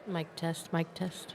Mic test, mic test.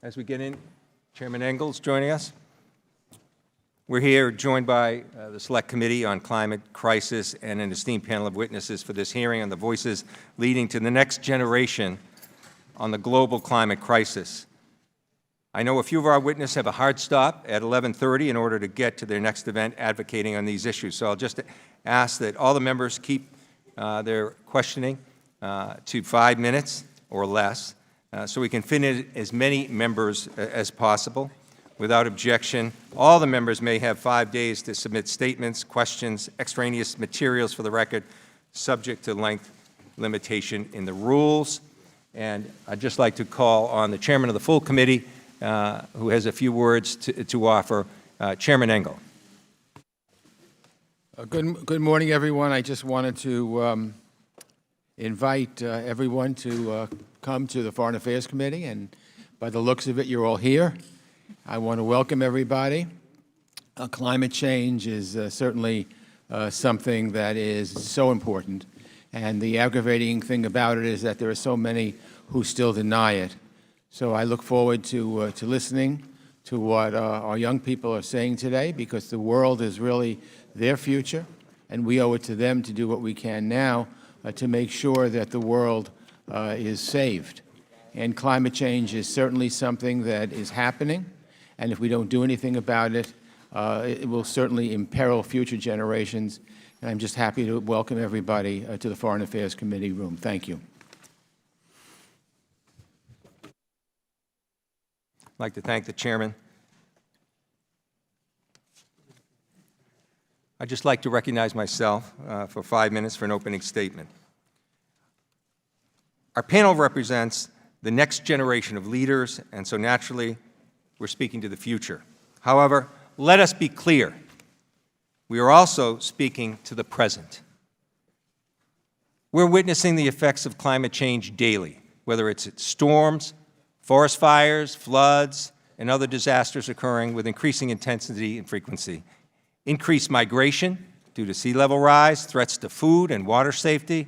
as we get in. Chairman Engel's joining us. We're here joined by the Select Committee on Climate Crisis and an esteemed panel of witnesses for this hearing on the voices leading to the next generation on the global climate crisis. I know a few of our witnesses have a hard stop at 11:30 in order to get to their next event advocating on these issues. So I'll just ask that all the members keep their questioning to 5 minutes or less so we can fit in as many members as possible. Without objection, all the members may have 5 days to submit statements, questions, extraneous materials for the record, subject to length limitation in the rules. And I'd just like to call on the chairman of the full committee, who has a few words to offer, Chairman Engel. Good morning, everyone. I just wanted to invite everyone to come to the Foreign Affairs Committee, and by the looks of it, you're all here. I want to welcome everybody. Climate change is certainly something that is so important, and the aggravating thing about it is that there are so many who still deny it. So I look forward to listening to what our young people are saying today, because the world is really their future, and we owe it to them to do what we can now to make sure that the world is saved. And climate change is certainly something that is happening, and if we don't do anything about it, it will certainly imperil future generations. And I'm just happy to welcome everybody to the Foreign Affairs Committee room. Thank you. I'd like to thank the chairman. I'd just like to recognize myself for 5 minutes for an opening statement. Our panel represents the next generation of leaders, and so naturally, we're speaking to the future. However, let us be clear. We are also speaking to the present. We're witnessing the effects of climate change daily, whether it's storms, forest fires, floods, and other disasters occurring with increasing intensity and frequency. Increased migration due to sea level rise, threats to food and water safety.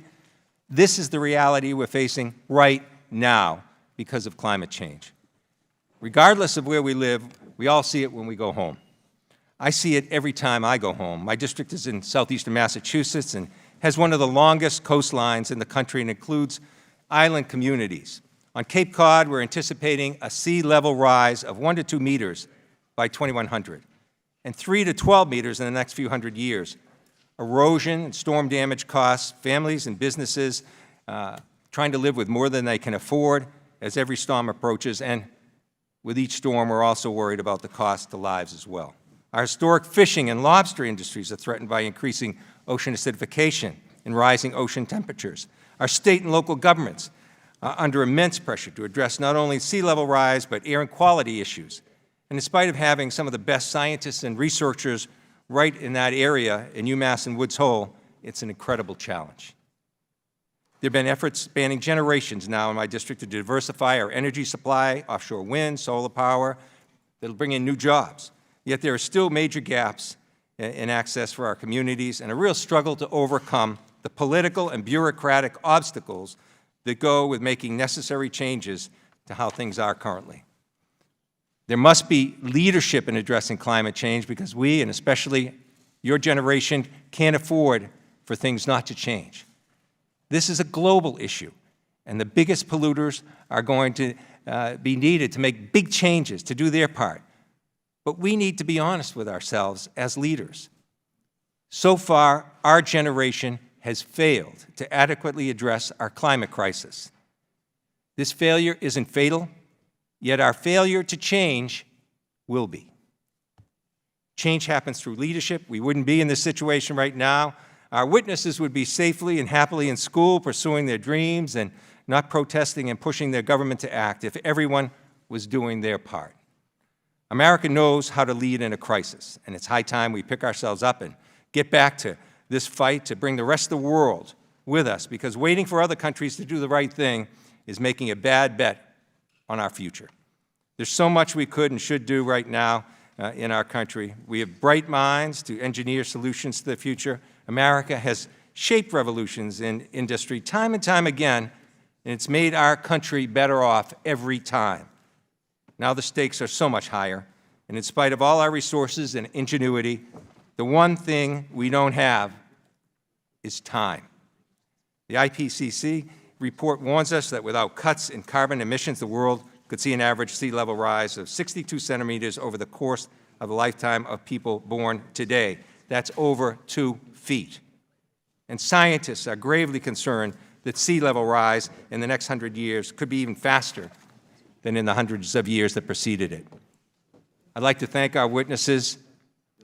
This is the reality we're facing right now because of climate change. Regardless of where we live, we all see it when we go home. I see it every time I go home. My district is in southeastern Massachusetts and has one of the longest coastlines in the country and includes island communities. On Cape Cod, we're anticipating a sea level rise of 1 to 2 meters by 2100 and 3 to 12 meters in the next few hundred years. Erosion and storm damage costs families and businesses trying to live with more than they can afford as every storm approaches, and with each storm, we're also worried about the cost to lives as well. Our historic fishing and lobster industries are threatened by increasing ocean acidification and rising ocean temperatures. Our state and local governments are under immense pressure to address not only sea level rise, but air and quality issues. And in spite of having some of the best scientists and researchers right in that area in UMass and Woods Hole, it's an incredible challenge. There have been efforts spanning generations now in my district to diversify our energy supply, offshore wind, solar power, that'll bring in new jobs. Yet there are still major gaps in access for our communities and a real struggle to overcome the political and bureaucratic obstacles that go with making necessary changes to how things are currently. There must be leadership in addressing climate change because we, and especially your generation, can't afford for things not to change. This is a global issue, and the biggest polluters are going to be needed to make big changes, to do their part. But we need to be honest with ourselves as leaders. So far, our generation has failed to adequately address our climate crisis. This failure isn't fatal, yet our failure to change will be. Change happens through leadership. We wouldn't be in this situation right now. Our witnesses would be safely and happily in school, pursuing their dreams and not protesting and pushing their government to act if everyone was doing their part. America knows how to lead in a crisis, and it's high time we pick ourselves up and get back to this fight to bring the rest of the world with us, because waiting for other countries to do the right thing is making a bad bet on our future. There's so much we could and should do right now in our country. We have bright minds to engineer solutions to the future. America has shaped revolutions in industry time and time again, and it's made our country better off every time. Now the stakes are so much higher, and in spite of all our resources and ingenuity, the one thing we don't have is time. The IPCC report warns us that without cuts in carbon emissions, the world could see an average sea level rise of 62 centimeters over the course of the lifetime of people born today. That's over 2 feet. And scientists are gravely concerned that sea level rise in the next 100 years could be even faster than in the hundreds of years that preceded it. I'd like to thank our witnesses,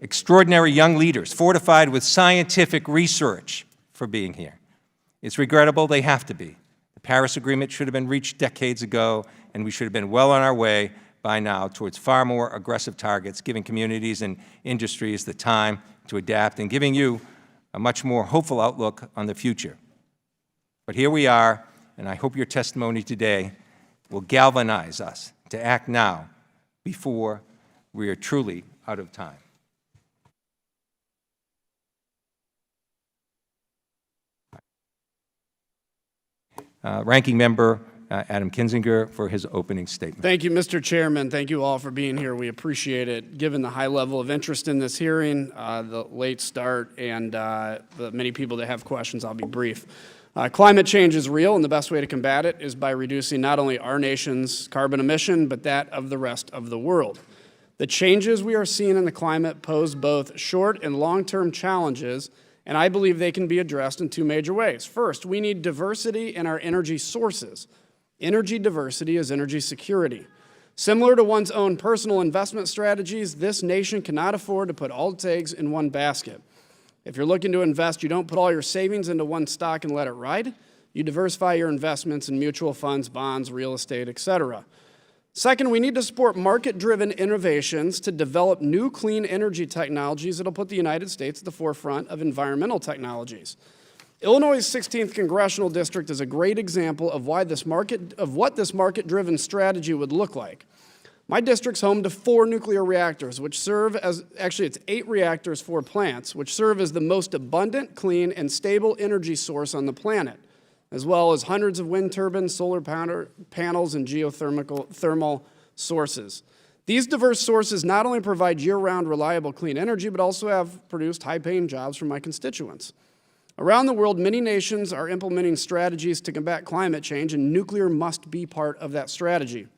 extraordinary young leaders fortified with scientific research, for being here. It's regrettable they have to be. The Paris Agreement should have been reached decades ago, and we should have been well on our way by now towards far more aggressive targets, giving communities and industries the time to adapt and giving you a much more hopeful outlook on the future. But here we are, and I hope your testimony today will galvanize us to act now before we are truly out of time. Ranking Member Adam Kinzinger for his opening statement. Thank you, Mr. Chairman. Thank you all for being here. We appreciate it. Given the high level of interest in this hearing, the late start, and the many people that have questions, I'll be brief. Climate change is real, and the best way to combat it is by reducing not only our nation's carbon emission, but that of the rest of the world. The changes we are seeing in the climate pose both short and long-term challenges, and I believe they can be addressed in 2 major ways. First, we need diversity in our energy sources. Energy diversity is energy security. Similar to one's own personal investment strategies, this nation cannot afford to put all its eggs in one basket. If you're looking to invest, you don't put all your savings into one stock and let it ride. You diversify your investments in mutual funds, bonds, real estate, etc. Second, we need to support market-driven innovations to develop new clean energy technologies that will put the United States at the forefront of environmental technologies. Illinois' 16th Congressional District is a great example of what this market-driven strategy would look like. My district's home to 4 nuclear reactors, which serve as, actually it's 8 reactors, 4 plants, which serve as the most abundant, clean, and stable energy source on the planet, as well as hundreds of wind turbines, solar panels, and geothermal sources. These diverse sources not only provide year-round reliable clean energy, but also have produced high-paying jobs for my constituents. Around the world, many nations are implementing strategies to combat climate change, and nuclear must be part of that strategy.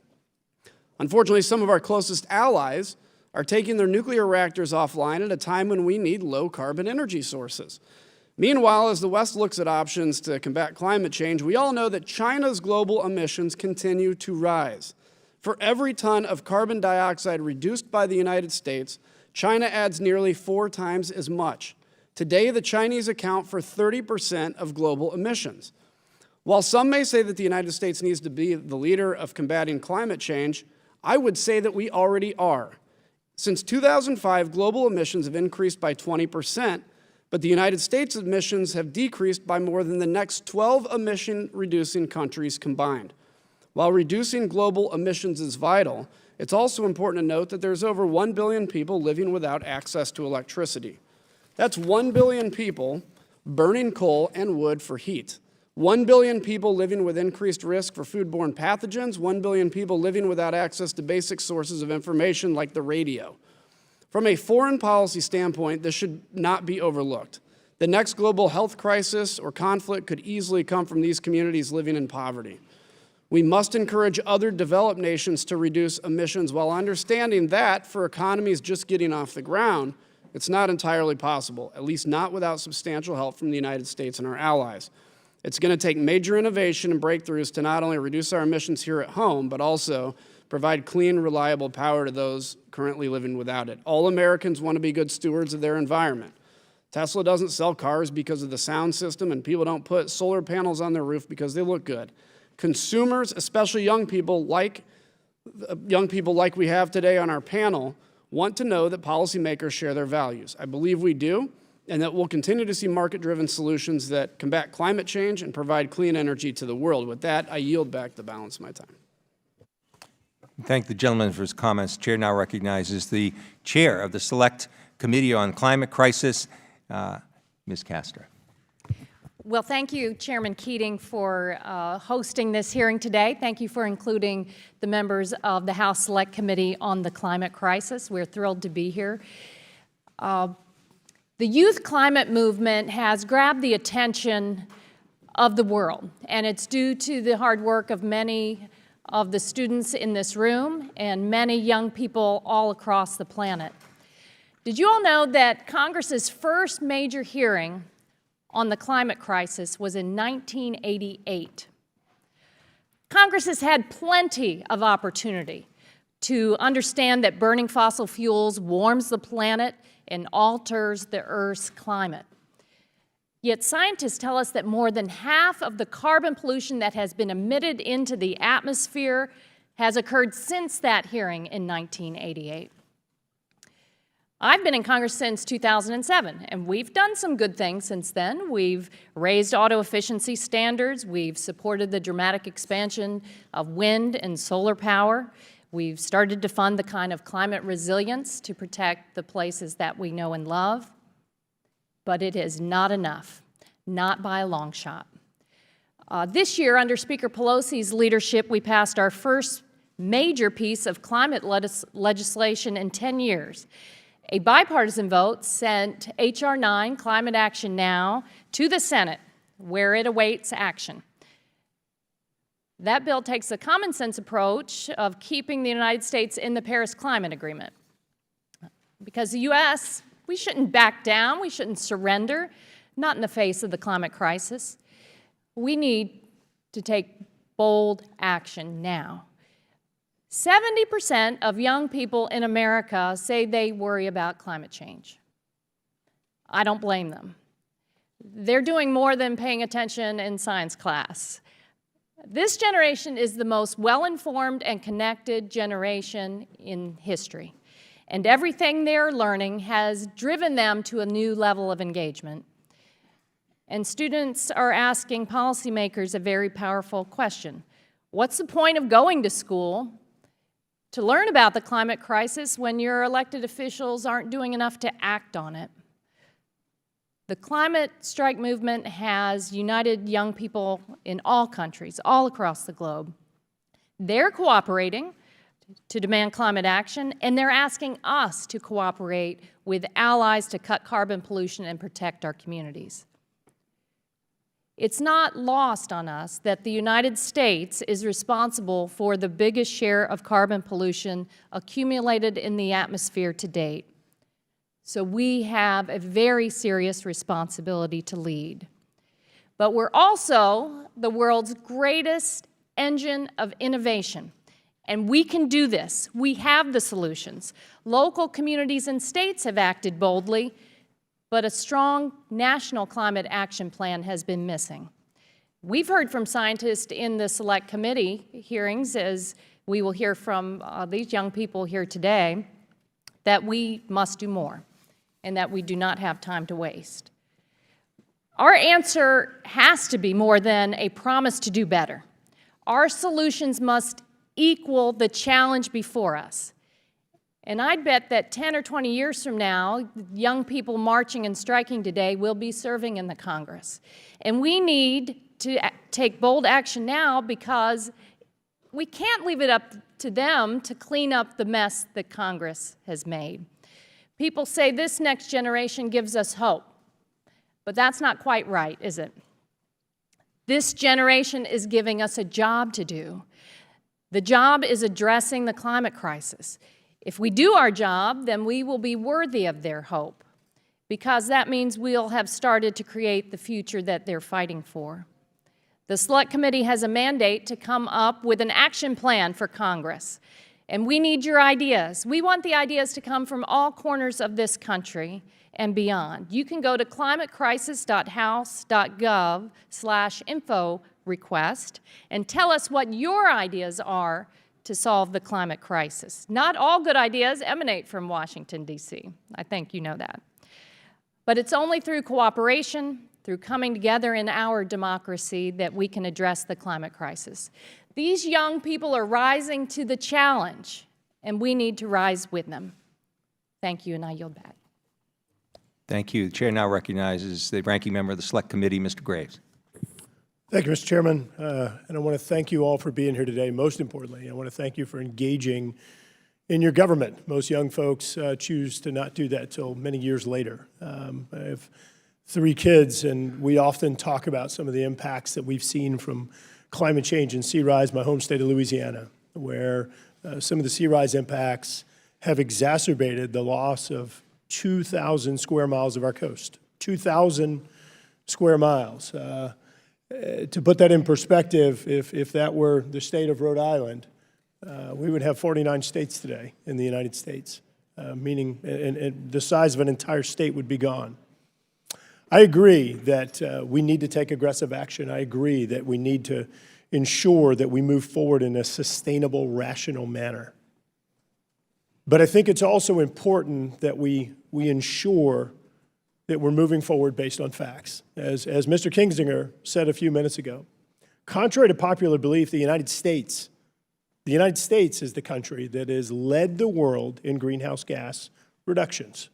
Unfortunately, some of our closest allies are taking their nuclear reactors offline at a time when we need low-carbon energy sources. Meanwhile, as the West looks at options to combat climate change, we all know that China's global emissions continue to rise. For every ton of carbon dioxide reduced by the United States, China adds nearly 4 times as much. Today, the Chinese account for 30% of global emissions. While some may say that the United States needs to be the leader of combating climate change, I would say that we already are. Since 2005, global emissions have increased by 20%, but the United States emissions have decreased by more than the next 12 emission-reducing countries combined. While reducing global emissions is vital, it's also important to note that there's over 1 billion people living without access to electricity. That's 1 billion people burning coal and wood for heat. 1 billion people living with increased risk for foodborne pathogens, 1 billion people living without access to basic sources of information like the radio. From a foreign policy standpoint, this should not be overlooked. The next global health crisis or conflict could easily come from these communities living in poverty. We must encourage other developed nations to reduce emissions while understanding that for economies just getting off the ground, it's not entirely possible, at least not without substantial help from the United States and our allies. It's going to take major innovation and breakthroughs to not only reduce our emissions here at home, but also provide clean, reliable power to those currently living without it. All Americans want to be good stewards of their environment. Tesla doesn't sell cars because of the sound system, and people don't put solar panels on their roof because they look good. Consumers, especially young people like we have today on our panel, want to know that policymakers share their values. I believe we do, and that we'll continue to see market-driven solutions that combat climate change and provide clean energy to the world. With that, I yield back the balance of my time. Thank the gentleman for his comments. Chair now recognizes the chair of the Select Committee on Climate Crisis, Ms. Castor. Well, thank you, Chairman Keating, for hosting this hearing today. Thank you for including the members of the House Select Committee on the Climate Crisis. We're thrilled to be here. The youth climate movement has grabbed the attention of the world, and it's due to the hard work of many of the students in this room and many young people all across the planet. Did you all know that Congress's first major hearing on the climate crisis was in 1988? Congress has had plenty of opportunity to understand that burning fossil fuels warms the planet and alters the Earth's climate. Yet scientists tell us that more than half of the carbon pollution that has been emitted into the atmosphere has occurred since that hearing in 1988. I've been in Congress since 2007, and we've done some good things since then. We've raised auto efficiency standards. We've supported the dramatic expansion of wind and solar power. We've started to fund the kind of climate resilience to protect the places that we know and love. But it is not enough, not by a long shot. This year, under Speaker Pelosi's leadership, we passed our first major piece of climate legislation in 10 years. A bipartisan vote sent H.R. 9, Climate Action Now, to the Senate, where it awaits action. That bill takes a common sense approach of keeping the United States in the Paris Climate Agreement. Because the U.S., we shouldn't back down, we shouldn't surrender, not in the face of the climate crisis. We need to take bold action now. 70% of young people in America say they worry about climate change. I don't blame them. They're doing more than paying attention in science class. This generation is the most well-informed and connected generation in history, and everything they're learning has driven them to a new level of engagement. And students are asking policymakers a very powerful question. What's the point of going to school to learn about the climate crisis when your elected officials aren't doing enough to act on it? The climate strike movement has united young people in all countries, all across the globe. They're cooperating to demand climate action, and they're asking us to cooperate with allies to cut carbon pollution and protect our communities. It's not lost on us that the United States is responsible for the biggest share of carbon pollution accumulated in the atmosphere to date. So we have a very serious responsibility to lead. But we're also the world's greatest engine of innovation. And we can do this. We have the solutions. Local communities and states have acted boldly, but a strong national climate action plan has been missing. We've heard from scientists in the Select Committee hearings, as we will hear from these young people here today, that we must do more and that we do not have time to waste. Our answer has to be more than a promise to do better. Our solutions must equal the challenge before us. And I'd bet that 10 or 20 years from now, young people marching and striking today will be serving in the Congress. And we need to take bold action now because we can't leave it up to them to clean up the mess that Congress has made. People say this next generation gives us hope, but that's not quite right, is it? This generation is giving us a job to do. The job is addressing the climate crisis. If we do our job, then we will be worthy of their hope, because that means we'll have started to create the future that they're fighting for. The Select Committee has a mandate to come up with an action plan for Congress, and we need your ideas. We want the ideas to come from all corners of this country and beyond. You can go to climatecrisis.house.gov/info request and tell us what your ideas are to solve the climate crisis. Not all good ideas emanate from Washington, D.C. I think you know that. But it's only through cooperation, through coming together in our democracy, that we can address the climate crisis. These young people are rising to the challenge, and we need to rise with them. Thank you, and I yield back. Thank you. The chair now recognizes the ranking member of the Select Committee, Mr. Graves. Thank you, Mr. Chairman. And I want to thank you all for being here today. Most importantly, I want to thank you for engaging in your government. Most young folks choose to not do that till many years later. I have 3 kids, and we often talk about some of the impacts that we've seen from climate change and sea rise, my home state of Louisiana, where some of the sea rise impacts have exacerbated the loss of 2,000 square miles of our coast. 2,000 square miles. To put that in perspective, if that were the state of Rhode Island, we would have 49 states today in the United States, meaning and the size of an entire state would be gone. I agree that we need to take aggressive action. I agree that we need to ensure that we move forward in a sustainable, rational manner. But I think it's also important that we ensure that we're moving forward based on facts. As Mr. Kinzinger said a few minutes ago, contrary to popular belief, the United States is the country that has led the world in greenhouse gas reductions.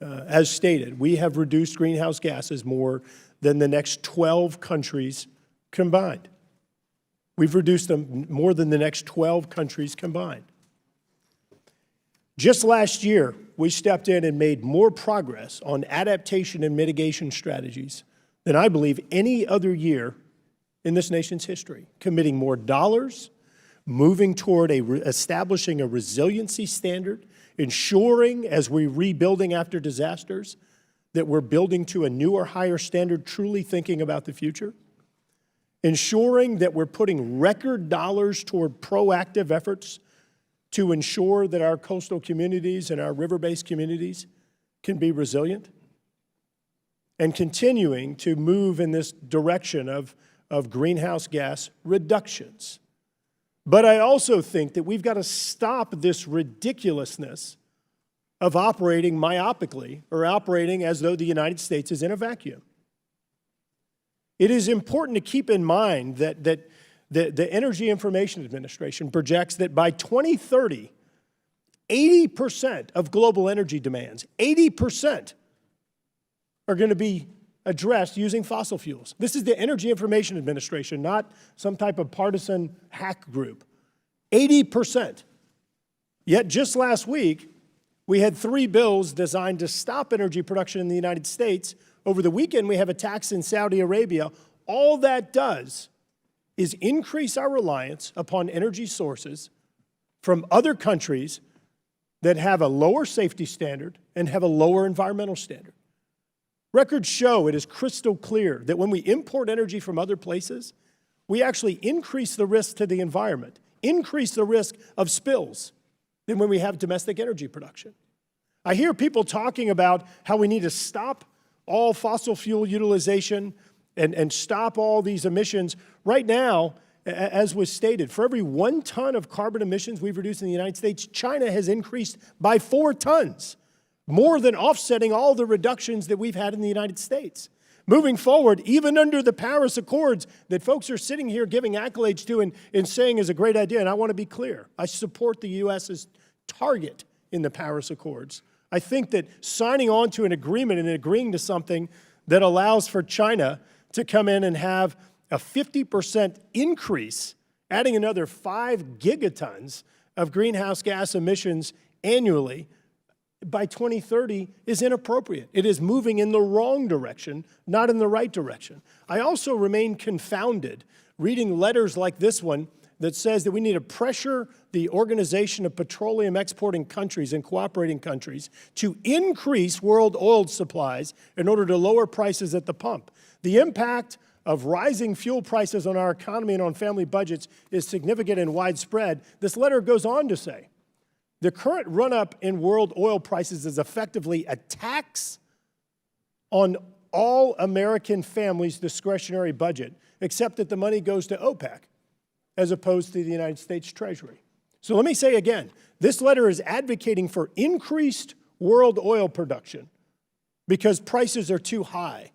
As stated, we have reduced greenhouse gases more than the next 12 countries combined. We've reduced them more than the next 12 countries combined. Just last year, we stepped in and made more progress on adaptation and mitigation strategies than I believe any other year in this nation's history, committing more dollars, moving toward establishing a resiliency standard, ensuring as we're rebuilding after disasters that we're building to a newer, higher standard, truly thinking about the future, ensuring that we're putting record dollars toward proactive efforts to ensure that our coastal communities and our river-based communities can be resilient, and continuing to move in this direction of greenhouse gas reductions. But I also think that we've got to stop this ridiculousness of operating myopically or operating as though the United States is in a vacuum. It is important to keep in mind that the Energy Information Administration projects that by 2030, 80% of global energy demands, 80% are going to be addressed using fossil fuels. This is the Energy Information Administration, not some type of partisan hack group. 80%. Yet just last week, we had 3 bills designed to stop energy production in the United States. Over the weekend, we have a tax in Saudi Arabia. All that does is increase our reliance upon energy sources from other countries that have a lower safety standard and have a lower environmental standard. Records show, it is crystal clear, that when we import energy from other places, we actually increase the risk to the environment, increase the risk of spills than when we have domestic energy production. I hear people talking about how we need to stop all fossil fuel utilization and stop all these emissions. Right now, as was stated, for every 1 ton of carbon emissions we've reduced in the United States, China has increased by 4 tons, more than offsetting all the reductions that we've had in the United States. Moving forward, even under the Paris Accords that folks are sitting here giving accolades to and saying is a great idea, and I want to be clear, I support the U.S.'s target in the Paris Accords. I think that signing on to an agreement and agreeing to something that allows for China to come in and have a 50% increase, adding another 5 gigatons of greenhouse gas emissions annually by 2030 is inappropriate. It is moving in the wrong direction, not in the right direction. I also remain confounded reading letters like this one that says that we need to pressure the Organization of Petroleum Exporting Countries and Cooperating Countries to increase world oil supplies in order to lower prices at the pump. The impact of rising fuel prices on our economy and on family budgets is significant and widespread. This letter goes on to say, the current run-up in world oil prices is effectively a tax on all American families' discretionary budget, except that the money goes to OPEC as opposed to the United States Treasury. So let me say again, this letter is advocating for increased world oil production because prices are too high.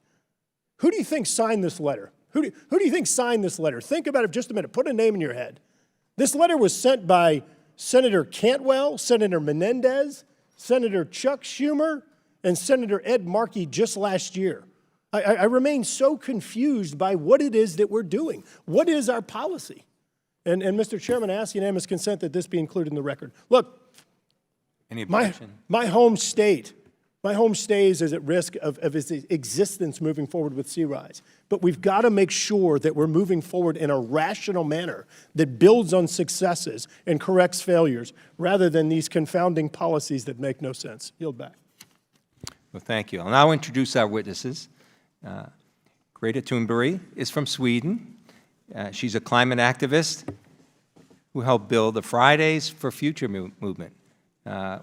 Who do you think signed this letter? Who do you think signed this letter? Think about it for just a minute. Put a name in your head. This letter was sent by Senator Cantwell, Senator Menendez, Senator Chuck Schumer, and Senator Ed Markey just last year. I remain so confused by what it is that we're doing. What is our policy? And Mr. Chairman, I ask unanimous consent that this be included in the record. Look, Any objection? my home state is at risk of its existence moving forward with sea rise. But we've got to make sure that we're moving forward in a rational manner that builds on successes and corrects failures, rather than these confounding policies that make no sense. Yield back. Well, thank you. I'll now introduce our witnesses. Greta Thunberg is from Sweden. She's a climate activist who helped build the Fridays for Future movement,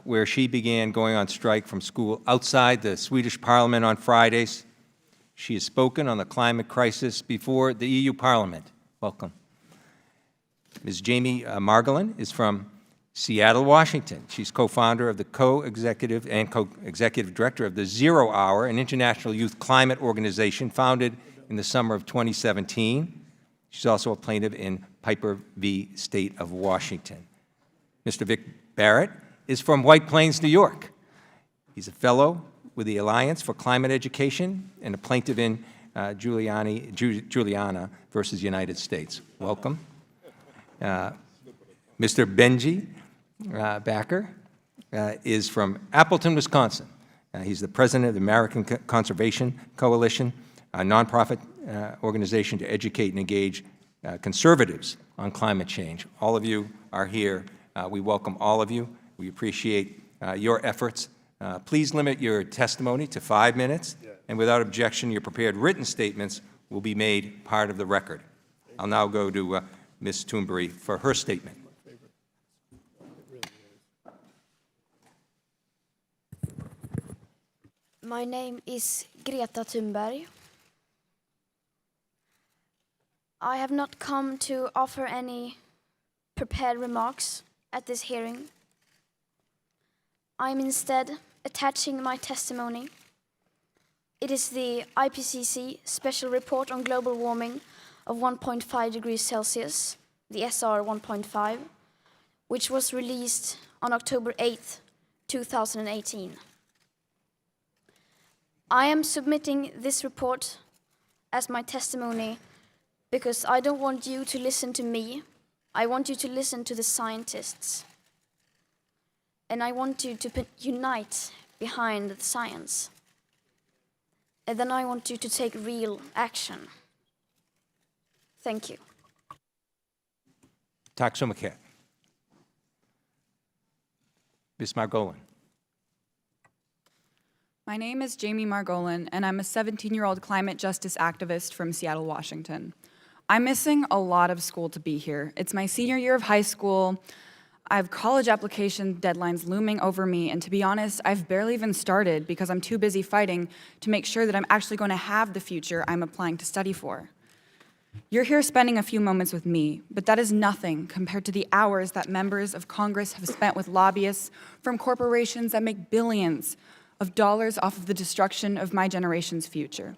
where she began going on strike from school outside the Swedish Parliament on Fridays. She has spoken on the climate crisis before the EU Parliament. Welcome. Ms. Jamie Margolin is from Seattle, Washington. She's co-founder of the co-executive and co-executive director of the 0 Hour, an international youth climate organization founded in the summer of 2017. She's also a plaintiff in Piper v. State of Washington. Mr. Vic Barrett is from White Plains, New York. He's a fellow with the Alliance for Climate Education and a plaintiff in Juliana versus United States. Welcome. Mr. Benji Backer is from Appleton, Wisconsin. He's the president of the American Conservation Coalition, a nonprofit organization to educate and engage conservatives on climate change. All of you are here. We welcome all of you. We appreciate your efforts. Please limit your testimony to 5 minutes, and without objection, your prepared written statements will be made part of the record. I'll now go to Ms. Thunberg for her statement. My name is Greta Thunberg. I have not come to offer any prepared remarks at this hearing. I'm instead attaching my testimony. It is the IPCC Special Report on Global Warming of 1.5 degrees Celsius, the SR 1.5, which was released on October 8th, 2018. I am submitting this report as my testimony because I don't want you to listen to me. I want you to listen to the scientists. And I want you to unite behind the science. And then I want you to take real action. Thank you. Tack så mycket. Ms. Margolin. My name is Jamie Margolin, and I'm a 17-year-old climate justice activist from Seattle, Washington. I'm missing a lot of school to be here. It's my senior year of high school. I have college application deadlines looming over me, and to be honest, I've barely even started because I'm too busy fighting to make sure that I'm actually going to have the future I'm applying to study for. You're here spending a few moments with me, but that is nothing compared to the hours that members of Congress have spent with lobbyists from corporations that make billions of dollars off of the destruction of my generation's future.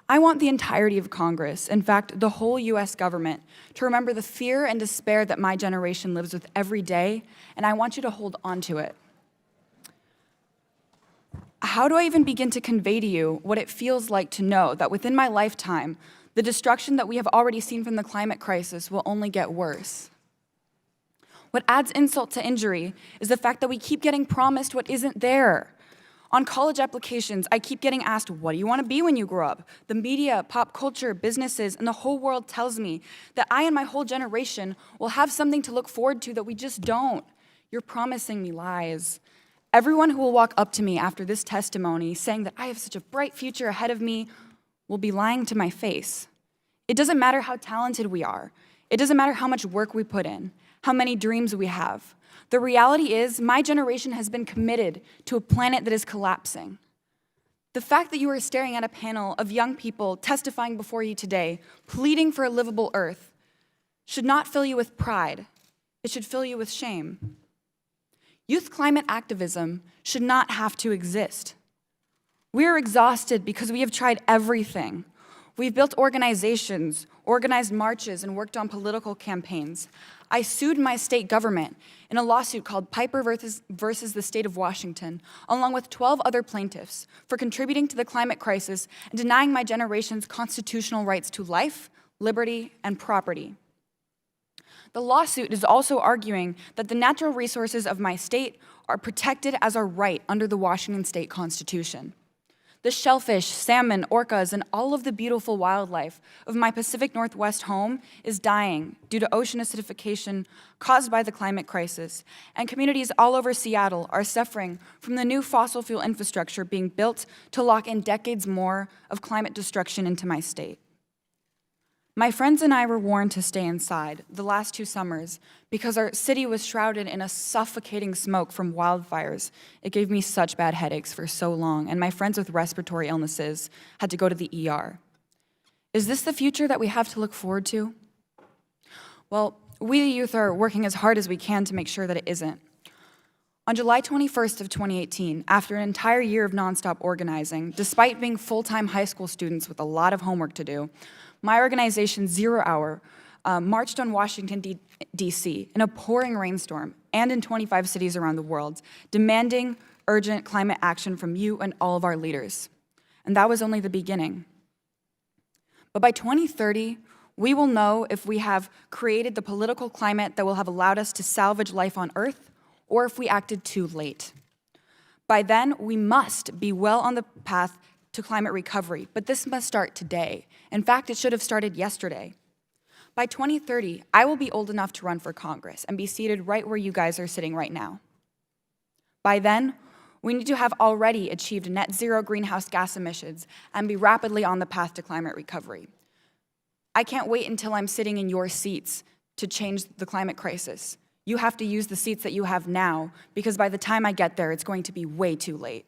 I want the entirety of Congress, in fact, the whole US government, to remember the fear and despair that my generation lives with every day, and I want you to hold on to it. How do I even begin to convey to you what it feels like to know that within my lifetime, the destruction that we have already seen from the climate crisis will only get worse? What adds insult to injury is the fact that we keep getting promised what isn't there. On college applications, I keep getting asked, what do you want to be when you grow up? The media, pop culture, businesses, and the whole world tells me that I and my whole generation will have something to look forward to that we just don't. You're promising me lies. Everyone who will walk up to me after this testimony saying that I have such a bright future ahead of me will be lying to my face. It doesn't matter how talented we are. It doesn't matter how much work we put in, how many dreams we have. The reality is, my generation has been committed to a planet that is collapsing. The fact that you are staring at a panel of young people testifying before you today, pleading for a livable earth, should not fill you with pride. It should fill you with shame. Youth climate activism should not have to exist. We are exhausted because we have tried everything. We've built organizations, organized marches, and worked on political campaigns. I sued my state government in a lawsuit called Piper versus the State of Washington, along with 12 other plaintiffs, for contributing to the climate crisis and denying my generation's constitutional rights to life, liberty, and property. The lawsuit is also arguing that the natural resources of my state are protected as a right under the Washington State Constitution. The shellfish, salmon, orcas, and all of the beautiful wildlife of my Pacific Northwest home is dying due to ocean acidification caused by the climate crisis, and communities all over Seattle are suffering from the new fossil fuel infrastructure being built to lock in decades more of climate destruction into my state. My friends and I were warned to stay inside the last 2 summers because our city was shrouded in a suffocating smoke from wildfires. It gave me such bad headaches for so long, and my friends with respiratory illnesses had to go to the ER. Is this the future that we have to look forward to? Well, we the youth are working as hard as we can to make sure that it isn't. On July 21st of 2018, after an entire year of nonstop organizing, despite being full-time high school students with a lot of homework to do, my organization, 0 Hour, marched on Washington, D.C. in a pouring rainstorm and in 25 cities around the world, demanding urgent climate action from you and all of our leaders. And that was only the beginning. But by 2030, we will know if we have created the political climate that will have allowed us to salvage life on Earth, or if we acted too late. By then, we must be well on the path to climate recovery, but this must start today. In fact, it should have started yesterday. By 2030, I will be old enough to run for Congress and be seated right where you guys are sitting right now. By then, we need to have already achieved net zero greenhouse gas emissions and be rapidly on the path to climate recovery. I can't wait until I'm sitting in your seats to change the climate crisis. You have to use the seats that you have now, because by the time I get there, it's going to be way too late.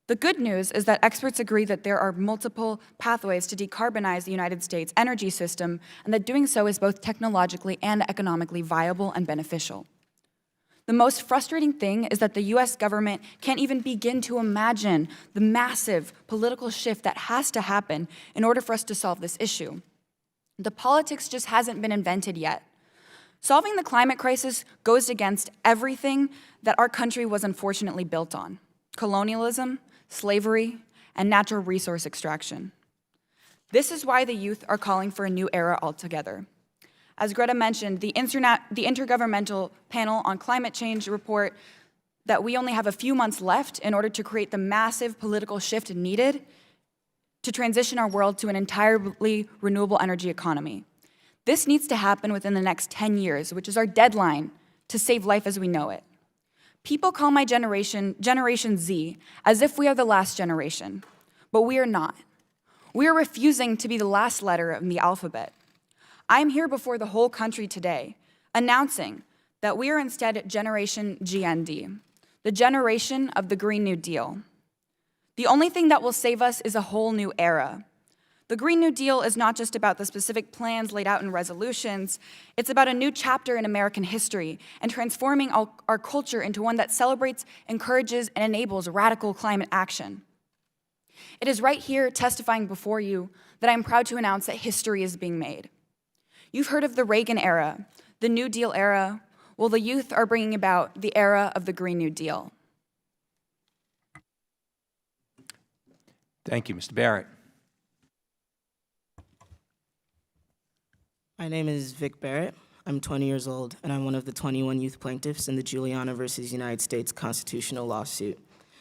The good news is that experts agree that there are multiple pathways to decarbonize the United States energy system, and that doing so is both technologically and economically viable and beneficial. The most frustrating thing is that the US government can't even begin to imagine the massive political shift that has to happen in order for us to solve this issue. The politics just hasn't been invented yet. Solving the climate crisis goes against everything that our country was unfortunately built on: colonialism, slavery, and natural resource extraction. This is why the youth are calling for a new era altogether. As Greta mentioned, the Intergovernmental Panel on Climate Change report that we only have a few months left in order to create the massive political shift needed to transition our world to an entirely renewable energy economy. This needs to happen within the next 10 years, which is our deadline to save life as we know it. People call my generation Generation Z, as if we are the last generation, but we are not. We are refusing to be the last letter in the alphabet. I am here before the whole country today, announcing that we are instead Generation GND, the generation of the Green New Deal. The only thing that will save us is a whole new era. The Green New Deal is not just about the specific plans laid out in resolutions. It's about a new chapter in American history and transforming our culture into one that celebrates, encourages, and enables radical climate action. It is right here, testifying before you, that I'm proud to announce that history is being made. You've heard of the Reagan era, the New Deal era. Well, the youth are bringing about the era of the Green New Deal. Thank you, Mr. Barrett. My name is Vic Barrett. I'm 20 years old, and I'm one of the 21 youth plaintiffs in the Juliana versus United States constitutional lawsuit,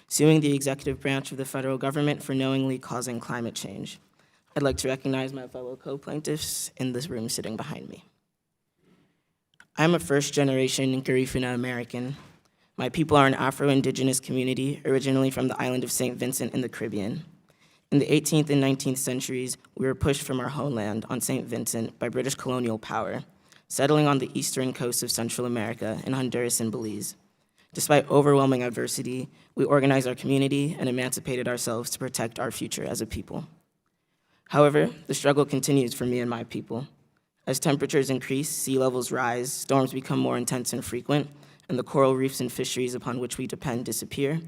suing the executive branch of the federal government for knowingly causing climate change. I'd like to recognize my fellow co-plaintiffs in this room sitting behind me. I'm a first-generation Garifuna American. My people are an Afro-Indigenous community originally from the island of St. Vincent in the Caribbean. In the 18th and 19th centuries, we were pushed from our homeland on St. Vincent by British colonial power, settling on the eastern coast of Central America in Honduras and Belize. Despite overwhelming adversity, we organized our community and emancipated ourselves to protect our future as a people. However, the struggle continues for me and my people. As temperatures increase, sea levels rise, storms become more intense and frequent, and the coral reefs and fisheries upon which we depend disappear,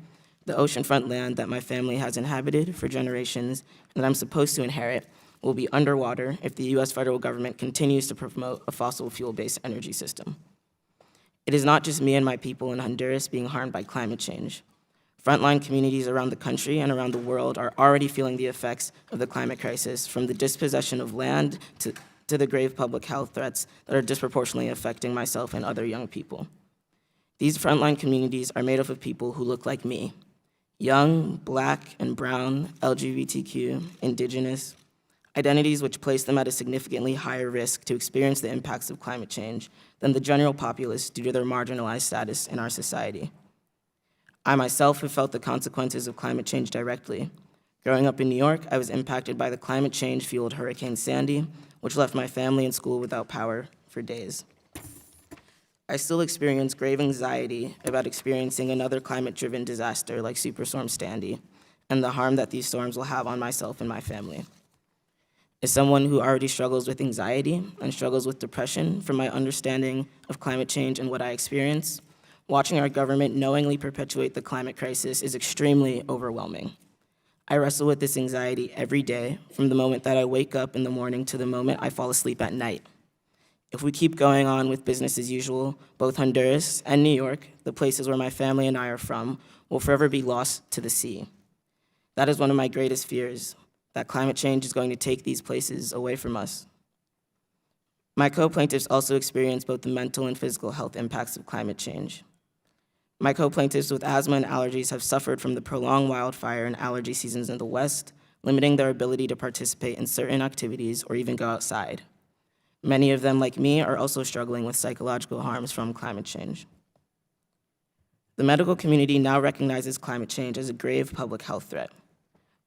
the oceanfront land that my family has inhabited for generations and that I'm supposed to inherit will be underwater if the U.S. federal government continues to promote a fossil fuel-based energy system. It is not just me and my people in Honduras being harmed by climate change. Frontline communities around the country and around the world are already feeling the effects of the climate crisis, from the dispossession of land to the grave public health threats that are disproportionately affecting myself and other young people. These frontline communities are made up of people who look like me: young, Black and brown, LGBTQ, indigenous, identities which place them at a significantly higher risk to experience the impacts of climate change than the general populace due to their marginalized status in our society. I myself have felt the consequences of climate change directly. Growing up in New York, I was impacted by the climate change-fueled Hurricane Sandy, which left my family and school without power for days. I still experience grave anxiety about experiencing another climate-driven disaster like Superstorm Sandy and the harm that these storms will have on myself and my family. As someone who already struggles with anxiety and struggles with depression from my understanding of climate change and what I experience, watching our government knowingly perpetuate the climate crisis is extremely overwhelming. I wrestle with this anxiety every day, from the moment that I wake up in the morning to the moment I fall asleep at night. If we keep going on with business as usual, both Honduras and New York, the places where my family and I are from, will forever be lost to the sea. That is one of my greatest fears, that climate change is going to take these places away from us. My co-plaintiffs also experience both the mental and physical health impacts of climate change. My co-plaintiffs with asthma and allergies have suffered from the prolonged wildfire and allergy seasons in the West, limiting their ability to participate in certain activities or even go outside. Many of them, like me, are also struggling with psychological harms from climate change. The medical community now recognizes climate change as a grave public health threat.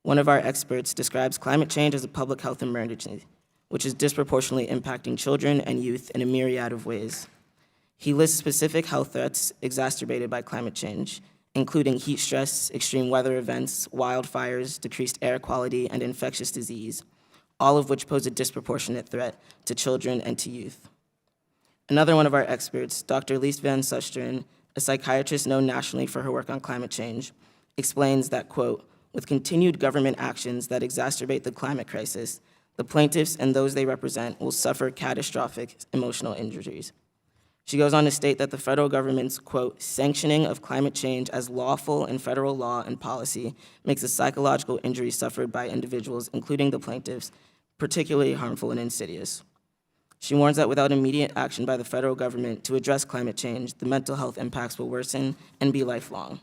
One of our experts describes climate change as a public health emergency, which is disproportionately impacting children and youth in a myriad of ways. He lists specific health threats exacerbated by climate change, including heat stress, extreme weather events, wildfires, decreased air quality, and infectious disease, all of which pose a disproportionate threat to children and to youth. Another one of our experts, Dr. Lise Van Susteren, a psychiatrist known nationally for her work on climate change, explains that, quote, with continued government actions that exacerbate the climate crisis, the plaintiffs and those they represent will suffer catastrophic emotional injuries. She goes on to state that the federal government's, quote, sanctioning of climate change as lawful in federal law and policy makes the psychological injuries suffered by individuals, including the plaintiffs, particularly harmful and insidious. She warns that without immediate action by the federal government to address climate change, the mental health impacts will worsen and be lifelong.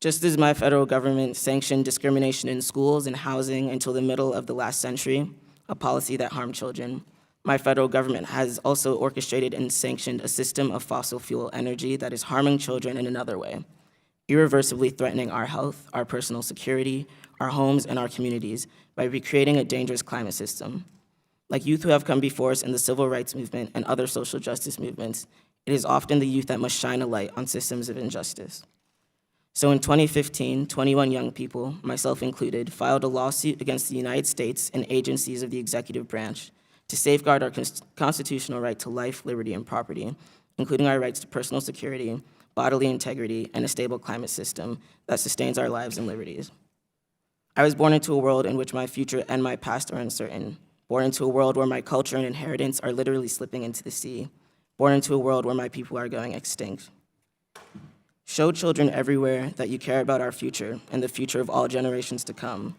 Just as my federal government sanctioned discrimination in schools and housing until the middle of the last century, a policy that harmed children, my federal government has also orchestrated and sanctioned a system of fossil fuel energy that is harming children in another way, irreversibly threatening our health, our personal security, our homes, and our communities by recreating a dangerous climate system. Like youth who have come before us in the civil rights movement and other social justice movements, it is often the youth that must shine a light on systems of injustice. So in 2015, 21 young people, myself included, filed a lawsuit against the United States and agencies of the executive branch to safeguard our constitutional right to life, liberty, and property, including our rights to personal security, bodily integrity, and a stable climate system that sustains our lives and liberties. I was born into a world in which my future and my past are uncertain, born into a world where my culture and inheritance are literally slipping into the sea, born into a world where my people are going extinct. Show children everywhere that you care about our future and the future of all generations to come.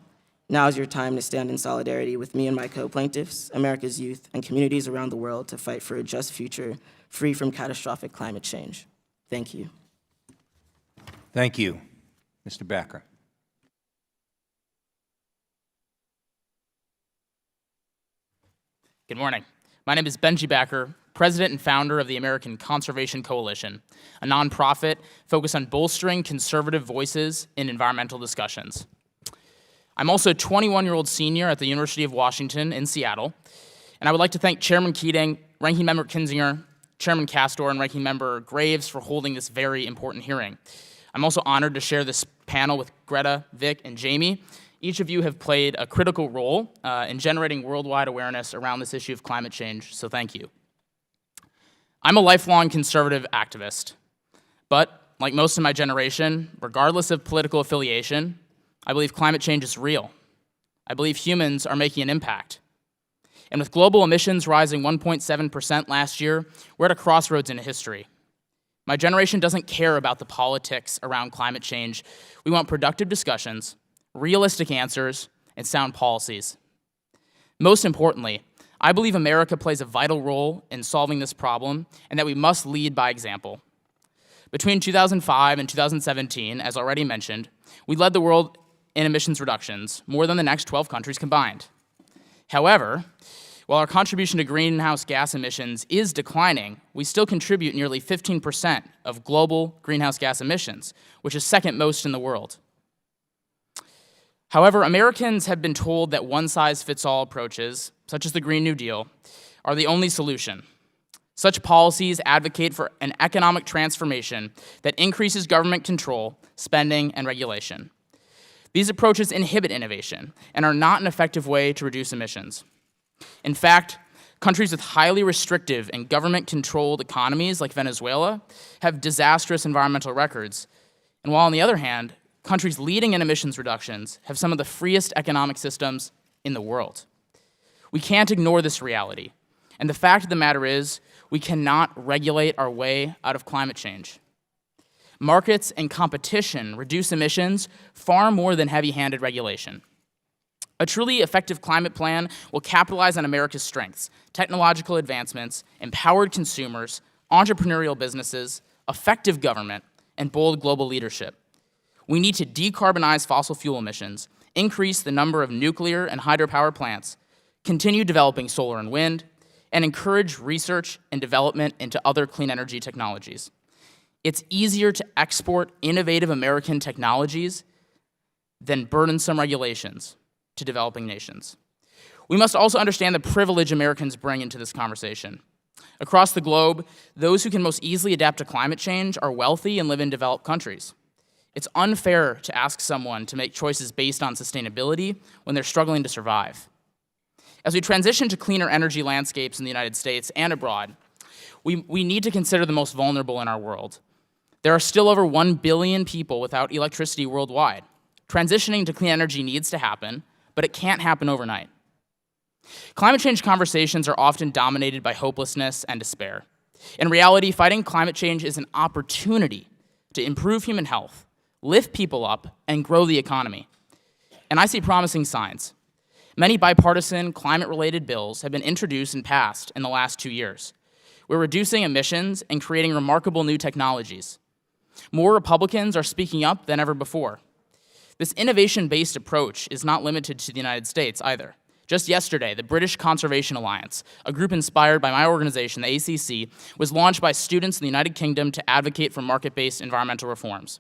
Now is your time to stand in solidarity with me and my co-plaintiffs, America's youth, and communities around the world to fight for a just future free from catastrophic climate change. Thank you. Thank you. Mr. Backer. Good morning. My name is Benji Backer, president and founder of the American Conservation Coalition, a nonprofit focused on bolstering conservative voices in environmental discussions. I'm also a 21-year-old senior at the University of Washington in Seattle, and I would like to thank Chairman Keating, Ranking Member Kinzinger, Chairman Castor, and Ranking Member Graves for holding this very important hearing. I'm also honored to share this panel with Greta, Vic, and Jamie. Each of you have played a critical role in generating worldwide awareness around this issue of climate change, so thank you. I'm a lifelong conservative activist, but like most of my generation, regardless of political affiliation, I believe climate change is real, I believe humans are making an impact. And with global emissions rising 1.7% last year, we're at a crossroads in history. My generation doesn't care about the politics around climate change. We want productive discussions, realistic answers, and sound policies. Most importantly, I believe America plays a vital role in solving this problem and that we must lead by example. Between 2005 and 2017, as already mentioned, we led the world in emissions reductions, more than the next 12 countries combined. However, while our contribution to greenhouse gas emissions is declining, we still contribute nearly 15% of global greenhouse gas emissions, which is second most in the world. However, Americans have been told that one-size-fits-all approaches, such as the Green New Deal, are the only solution. Such policies advocate for an economic transformation that increases government control, spending, and regulation. These approaches inhibit innovation and are not an effective way to reduce emissions. In fact, countries with highly restrictive and government-controlled economies like Venezuela have disastrous environmental records. And while on the other hand, countries leading in emissions reductions have some of the freest economic systems in the world. We can't ignore this reality. And the fact of the matter is, we cannot regulate our way out of climate change. Markets and competition reduce emissions far more than heavy-handed regulation. A truly effective climate plan will capitalize on America's strengths, technological advancements, empowered consumers, entrepreneurial businesses, effective government, and bold global leadership. We need to decarbonize fossil fuel emissions, increase the number of nuclear and hydropower plants, continue developing solar and wind, and encourage research and development into other clean energy technologies. It's easier to export innovative American technologies than burdensome regulations to developing nations. We must also understand the privilege Americans bring into this conversation. Across the globe, those who can most easily adapt to climate change are wealthy and live in developed countries. It's unfair to ask someone to make choices based on sustainability when they're struggling to survive. As we transition to cleaner energy landscapes in the United States and abroad, we need to consider the most vulnerable in our world. There are still over 1 billion people without electricity worldwide. Transitioning to clean energy needs to happen, but it can't happen overnight. Climate change conversations are often dominated by hopelessness and despair. In reality, fighting climate change is an opportunity to improve human health, lift people up, and grow the economy. And I see promising signs. Many bipartisan climate-related bills have been introduced and passed in the last 2 years. We're reducing emissions and creating remarkable new technologies. More Republicans are speaking up than ever before. This innovation-based approach is not limited to the United States either. Just yesterday, the British Conservation Alliance, a group inspired by my organization, the ACC, was launched by students in the United Kingdom to advocate for market-based environmental reforms.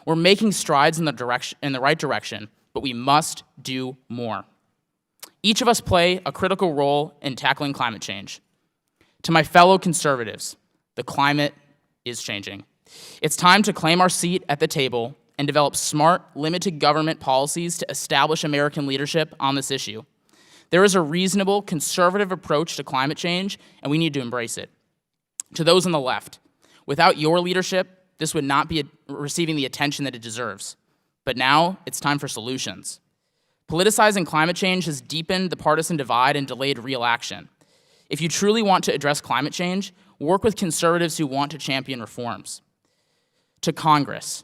We're making strides in the right direction, but we must do more. Each of us play a critical role in tackling climate change. To my fellow conservatives, the climate is changing. It's time to claim our seat at the table and develop smart, limited government policies to establish American leadership on this issue. There is a reasonable, conservative approach to climate change, and we need to embrace it. To those on the left, without your leadership, this would not be receiving the attention that it deserves. But now, it's time for solutions. Politicizing climate change has deepened the partisan divide and delayed real action. If you truly want to address climate change, work with conservatives who want to champion reforms. To Congress,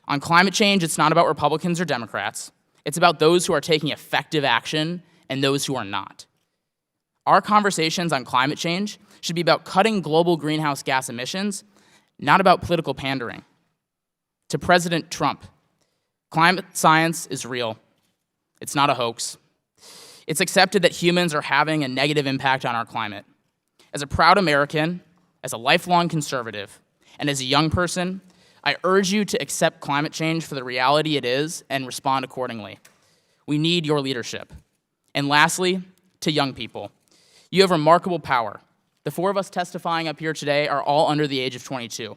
on climate change, it's not about Republicans or Democrats. It's about those who are taking effective action and those who are not. Our conversations on climate change should be about cutting global greenhouse gas emissions, not about political pandering. To President Trump, climate science is real. It's not a hoax. It's accepted that humans are having a negative impact on our climate. As a proud American, as a lifelong conservative, and as a young person, I urge you to accept climate change for the reality it is and respond accordingly. We need your leadership. And lastly, to young people, you have remarkable power. The 4 of us testifying up here today are all under the age of 22.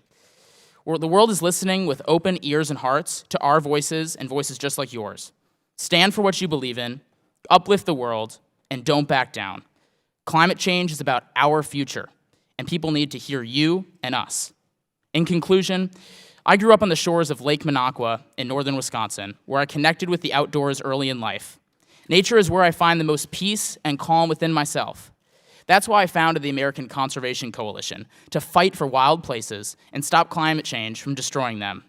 The world is listening with open ears and hearts to our voices and voices just like yours. Stand for what you believe in, uplift the world, and don't back down. Climate change is about our future, and people need to hear you and us. In conclusion, I grew up on the shores of Lake Minocqua in northern Wisconsin, where I connected with the outdoors early in life. Nature is where I find the most peace and calm within myself. That's why I founded the American Conservation Coalition, to fight for wild places and stop climate change from destroying them.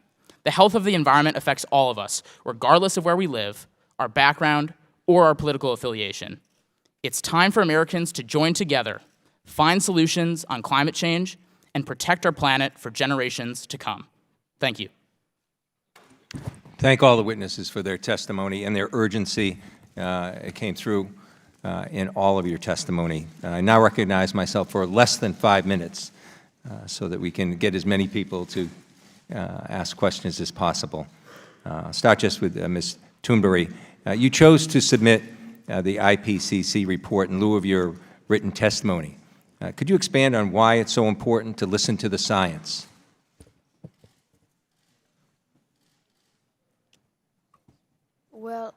The health of the environment affects all of us, regardless of where we live, our background, or our political affiliation. It's time for Americans to join together, find solutions on climate change, and protect our planet for generations to come. Thank you. Thank all the witnesses for their testimony and their urgency. It came through in all of your testimony. I now recognize myself for less than 5 minutes so that we can get as many people to ask questions as possible. Start just with Ms. Thunberg. You chose to submit the IPCC report in lieu of your written testimony. Could you expand on why it's so important to listen to the science? Well,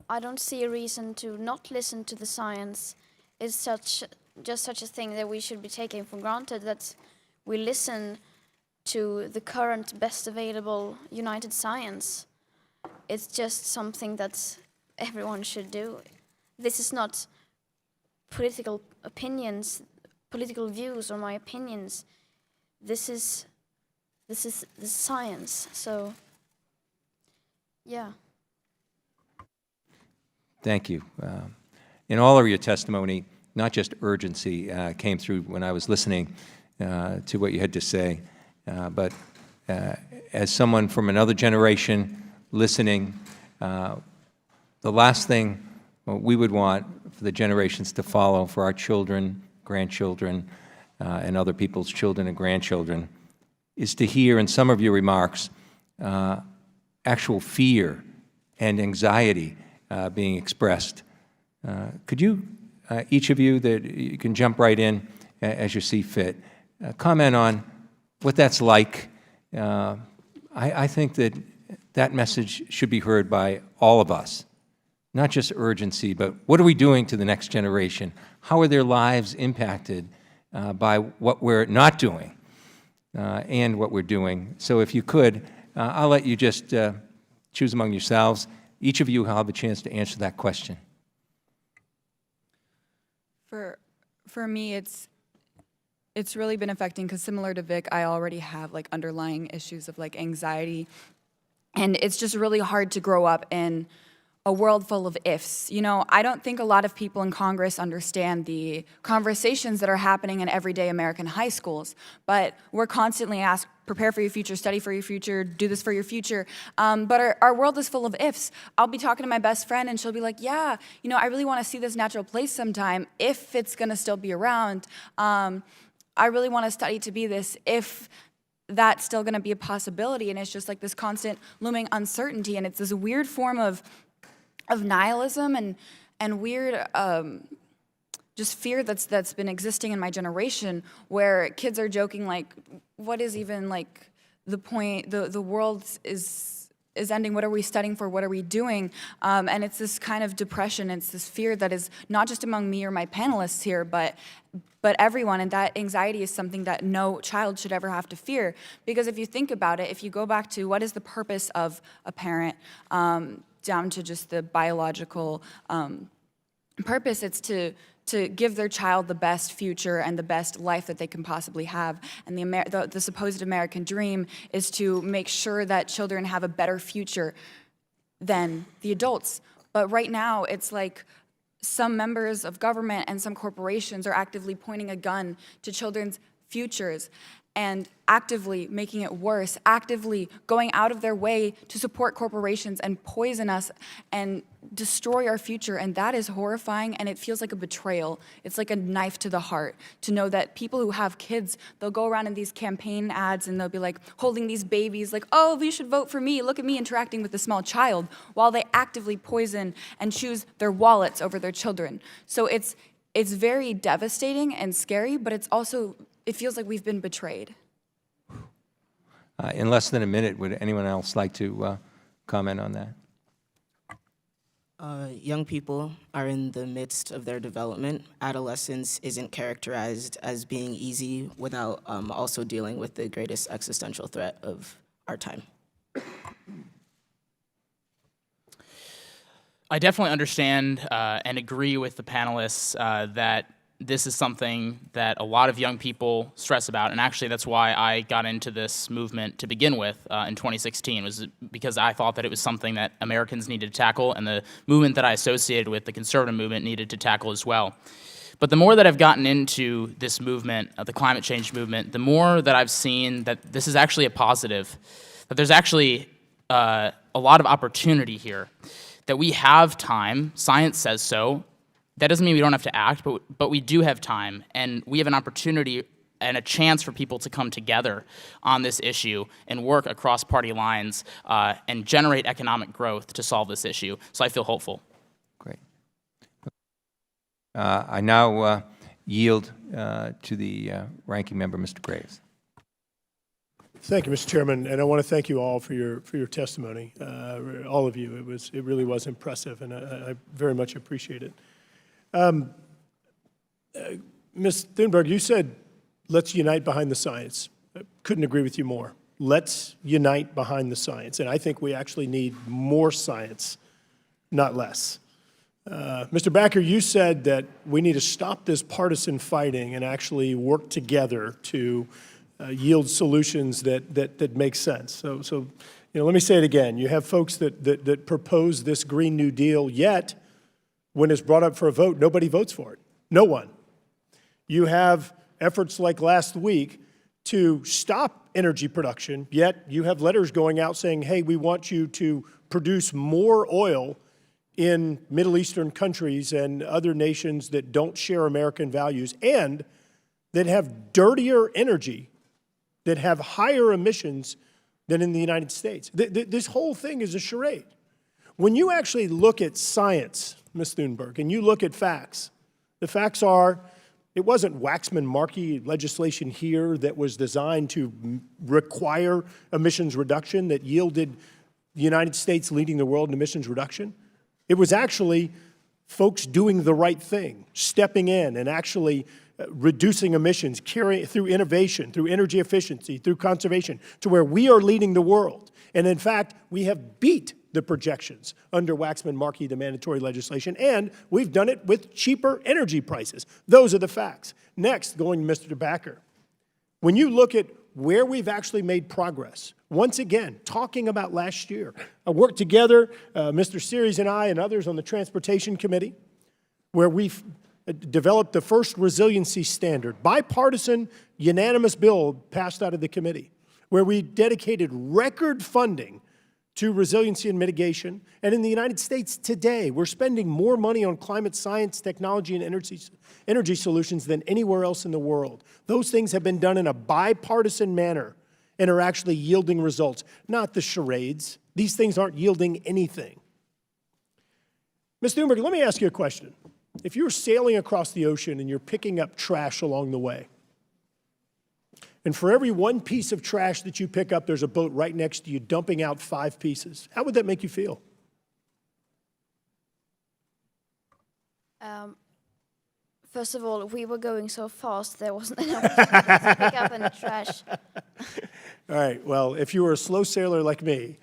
I don't see a reason to not listen to the science. It's just such a thing that we should be taking for granted, that we listen to the current best available united science. It's just something that everyone should do. This is not political opinions, political views, or my opinions. This is the science. So, yeah. Thank you. In all of your testimony, not just urgency came through when I was listening to what you had to say, but as someone from another generation listening, the last thing we would want for the generations to follow, for our children, grandchildren, and other people's children and grandchildren, is to hear in some of your remarks actual fear and anxiety being expressed. Could you, each of you, that you can jump right in as you see fit, comment on what that's like? I think that that message should be heard by all of us, not just urgency, but what are we doing to the next generation? How are their lives impacted by what we're not doing and what we're doing? So if you could, I'll let you just choose among yourselves. Each of you will have a chance to answer that question. For me, it's really been affecting, because similar to Vic, I already have like underlying issues of like anxiety, and it's just really hard to grow up in a world full of ifs. You know, I don't think a lot of people in Congress understand the conversations that are happening in everyday American high schools, but we're constantly asked, prepare for your future, study for your future, do this for your future. But our world is full of ifs. I'll be talking to my best friend and she'll be like, yeah, you know, I really want to see this natural place sometime if it's going to still be around. I really want to study to be this if that's still going to be a possibility. And it's just like this constant looming uncertainty. And it's this weird form of nihilism and weird just fear that's been existing in my generation, where kids are joking like, what is even like the point? The world is ending. What are we studying for? What are we doing? And it's this kind of depression. It's this fear that is not just among me or my panelists here, but everyone. And that anxiety is something that no child should ever have to fear. Because if you think about it, if you go back to what is the purpose of a parent, down to just the biological purpose, it's to give their child the best future and the best life that they can possibly have. And the supposed American dream is to make sure that children have a better future than the adults. But right now, it's like some members of government and some corporations are actively pointing a gun to children's futures and actively making it worse, actively going out of their way to support corporations and poison us and destroy our future. And that is horrifying, and it feels like a betrayal. It's like a knife to the heart to know that people who have kids, they'll go around in these campaign ads and they'll be like holding these babies like, oh, you should vote for me. Look at me interacting with a small child, while they actively poison and choose their wallets over their children. So it's very devastating and scary, but it's also, it feels like we've been betrayed. In less than a minute, would anyone else like to comment on that? Young people are in the midst of their development. Adolescence isn't characterized as being easy without also dealing with the greatest existential threat of our time. I definitely understand and agree with the panelists that this is something that a lot of young people stress about, and actually that's why I got into this movement to begin with in 2016, was because I thought that it was something that Americans needed to tackle, and the movement that I associated with, the conservative movement, needed to tackle as well. But the more that I've gotten into this movement, the climate change movement, the more that I've seen that this is actually a positive, that there's actually a lot of opportunity here, that we have time, science says so. That doesn't mean we don't have to act, but we do have time, and we have an opportunity and a chance for people to come together on this issue and work across party lines and generate economic growth to solve this issue. So I feel hopeful. Great. I now yield to the ranking member, Mr. Graves. Thank you, Mr. Chairman, and I want to thank you all for your testimony, all of you. It really was impressive, and I very much appreciate it. Ms. Thunberg, you said, let's unite behind the science. I couldn't agree with you more. Let's unite behind the science, and I think we actually need more science, not less. Mr. Backer, you said that we need to stop this partisan fighting and actually work together to yield solutions that make sense. So let me say it again. You have folks that propose this Green New Deal, yet when it's brought up for a vote, nobody votes for it. No one. You have efforts like last week to stop energy production, yet you have letters going out saying, hey, we want you to produce more oil in Middle Eastern countries and other nations that don't share American values and that have dirtier energy, that have higher emissions than in the United States. This whole thing is a charade. When you actually look at science, Ms. Thunberg, and you look at facts, the facts are, it wasn't Waxman-Markey legislation here that was designed to require emissions reduction that yielded the United States leading the world in emissions reduction. It was actually folks doing the right thing, stepping in and actually reducing emissions, through innovation, through energy efficiency, through conservation, to where we are leading the world. And in fact, we have beat the projections under Waxman-Markey, the mandatory legislation, and we've done it with cheaper energy prices. Those are the facts. Next, going to Mr. Backer, when you look at where we've actually made progress, once again, talking about last year, I worked together, Mr. Series and I and others on the Transportation Committee, where we've developed the first resiliency standard, bipartisan, unanimous bill passed out of the committee, where we dedicated record funding to resiliency and mitigation. And in the United States today, we're spending more money on climate science, technology, and energy solutions than anywhere else in the world. Those things have been done in a bipartisan manner and are actually yielding results, not the charades. These things aren't yielding anything. Ms. Thunberg, let me ask you a question. If you're sailing across the ocean and you're picking up trash along the way, and for every one piece of trash that you pick up, there's a boat right next to you dumping out 5 pieces. How would that make you feel? First of all, we were going so fast, there wasn't enough to pick up any trash. All right, well, if you were a slow sailor like me,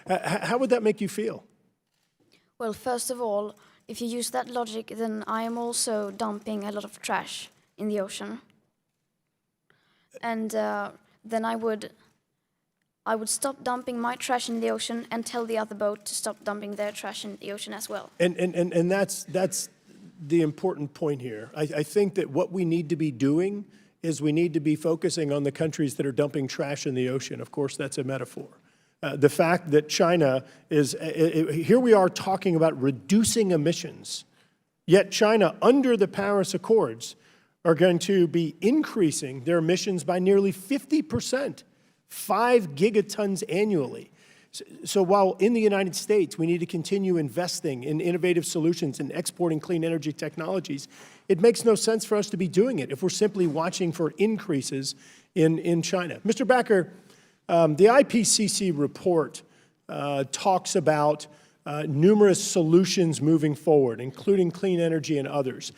how would that make you feel? Well, first of all, if you use that logic, then I am also dumping a lot of trash in the ocean. And then I would stop dumping my trash in the ocean and tell the other boat to stop dumping their trash in the ocean as well. And that's the important point here. I think that what we need to be doing is we need to be focusing on the countries that are dumping trash in the ocean. Of course, that's a metaphor. The fact that China is, here we are talking about reducing emissions, yet China, under the Paris Accords, are going to be increasing their emissions by nearly 50%, 5 gigatons annually. So while in the United States we need to continue investing in innovative solutions and exporting clean energy technologies, it makes no sense for us to be doing it if we're simply watching for increases in China. Mr. Backer, the IPCC report talks about numerous solutions moving forward, including clean energy and others.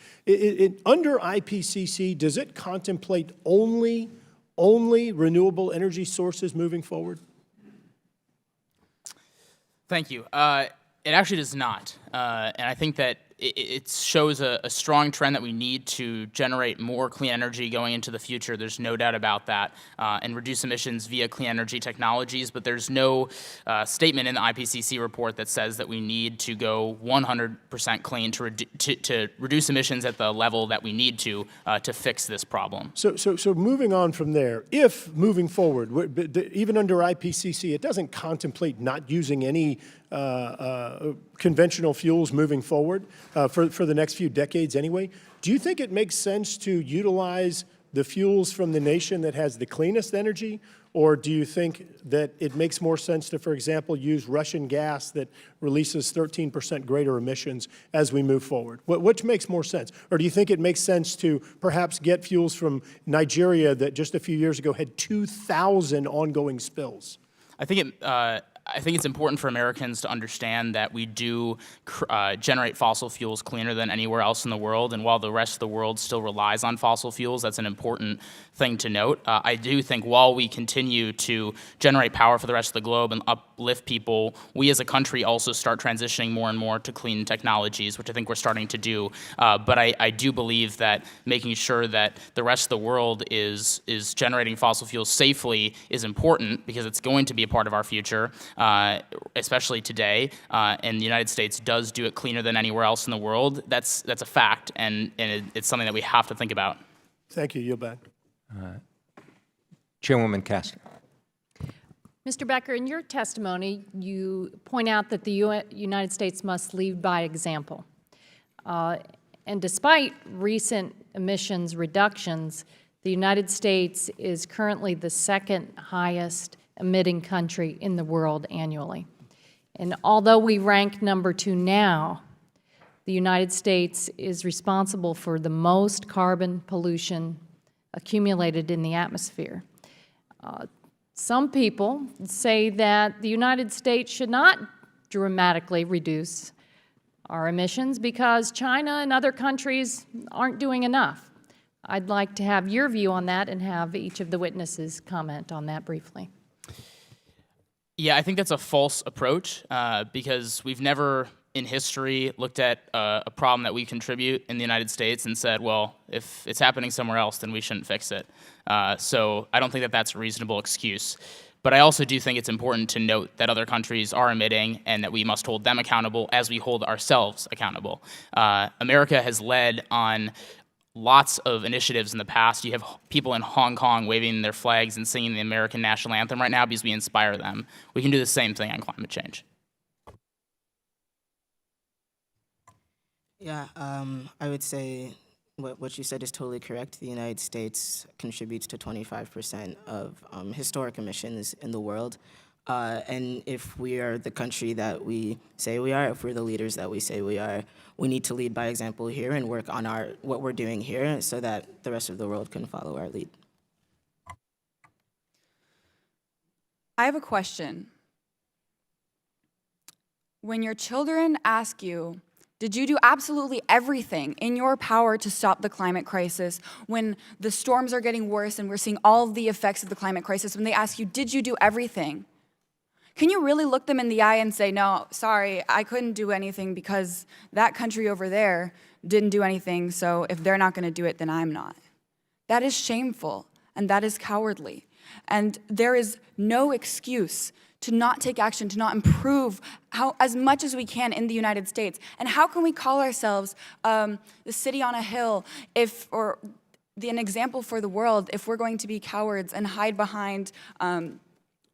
Under IPCC, does it contemplate only renewable energy sources moving forward? Thank you. It actually does not. And I think that it shows a strong trend that we need to generate more clean energy going into the future. There's no doubt about that, and reduce emissions via clean energy technologies. But there's no statement in the IPCC report that says that we need to go 100% clean to reduce emissions at the level that we need to fix this problem. So moving on from there, if moving forward, even under IPCC, it doesn't contemplate not using any conventional fuels moving forward for the next few decades anyway, do you think it makes sense to utilize the fuels from the nation that has the cleanest energy? Or do you think that it makes more sense to, for example, use Russian gas that releases 13% greater emissions as we move forward? Which makes more sense? Or do you think it makes sense to perhaps get fuels from Nigeria that just a few years ago had 2,000 ongoing spills? I think it's important for Americans to understand that we do generate fossil fuels cleaner than anywhere else in the world, and while the rest of the world still relies on fossil fuels, that's an important thing to note. I do think while we continue to generate power for the rest of the globe and uplift people, we as a country also start transitioning more and more to clean technologies, which I think we're starting to do. But I do believe that making sure that the rest of the world is generating fossil fuels safely is important, because it's going to be a part of our future. Especially today, and the United States does do it cleaner than anywhere else in the world. That's a fact, and it's something that we have to think about. Thank you. Yield back. Chairwoman Castor. Mr. Becker, in your testimony, you point out that the United States must lead by example. And despite recent emissions reductions, the United States is currently the second highest emitting country in the world annually. And although we rank number 2 now, the United States is responsible for the most carbon pollution accumulated in the atmosphere. Some people say that the United States should not dramatically reduce our emissions because China and other countries aren't doing enough. I'd like to have your view on that and have each of the witnesses comment on that briefly. Yeah, I think that's a false approach because we've never in history looked at a problem that we contribute in the United States and said, well, if it's happening somewhere else, then we shouldn't fix it. So I don't think that that's a reasonable excuse. But I also do think it's important to note that other countries are emitting and that we must hold them accountable as we hold ourselves accountable. America has led on lots of initiatives in the past. You have people in Hong Kong waving their flags and singing the American national anthem right now because we inspire them. We can do the same thing on climate change. Yeah, I would say what you said is totally correct. The United States contributes to 25% of historic emissions in the world. And if we are the country that we say we are, if we're the leaders that we say we are, we need to lead by example here and work on what we're doing here so that the rest of the world can follow our lead. I have a question. When your children ask you, did you do absolutely everything in your power to stop the climate crisis, when the storms are getting worse and we're seeing all of the effects of the climate crisis, when they ask you, did you do everything? Can you really look them in the eye and say, no, sorry, I couldn't do anything because that country over there didn't do anything, so if they're not going to do it, then I'm not? That is shameful, and that is cowardly. And there is no excuse to not take action, to not improve as much as we can in the United States. And how can we call ourselves the city on a hill or an example for the world if we're going to be cowards and hide behind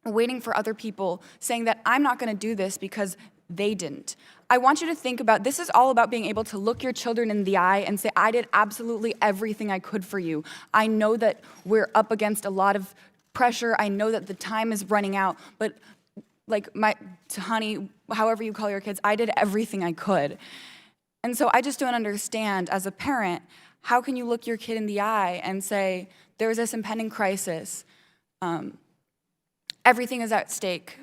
waiting for other people, saying that I'm not going to do this because they didn't? I want you to think about, this is all about being able to look your children in the eye and say, I did absolutely everything I could for you. I know that we're up against a lot of pressure. I know that the time is running out, but like honey, however you call your kids, I did everything I could. And so I just don't understand, as a parent, how can you look your kid in the eye and say, there's this impending crisis, everything is at stake.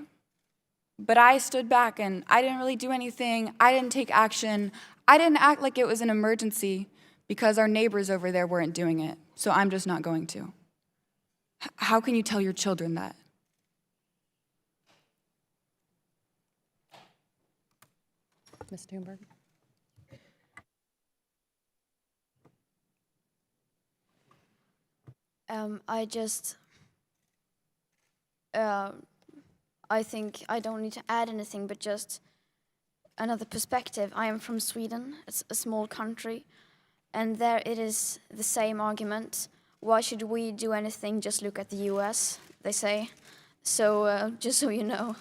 But I stood back and I didn't really do anything. I didn't take action. I didn't act like it was an emergency because our neighbors over there weren't doing it. So I'm just not going to. How can you tell your children that? Ms. Thunberg. I think I don't need to add anything, but just another perspective. I am from Sweden. It's a small country, and there it is the same argument. Why should we do anything? Just look at the US, they say. So just so you know,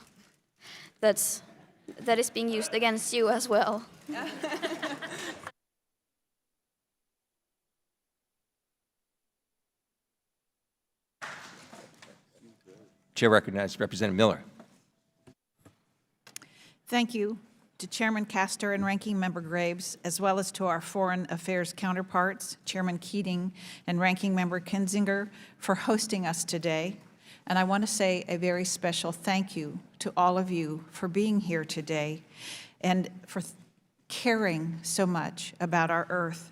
that is being used against you as well. Chair recognizes Representative Miller. Thank you to Chairman Castor and Ranking Member Graves, as well as to our foreign affairs counterparts, Chairman Keating and Ranking Member Kinzinger, for hosting us today. And I want to say a very special thank you to all of you for being here today and for caring so much about our Earth.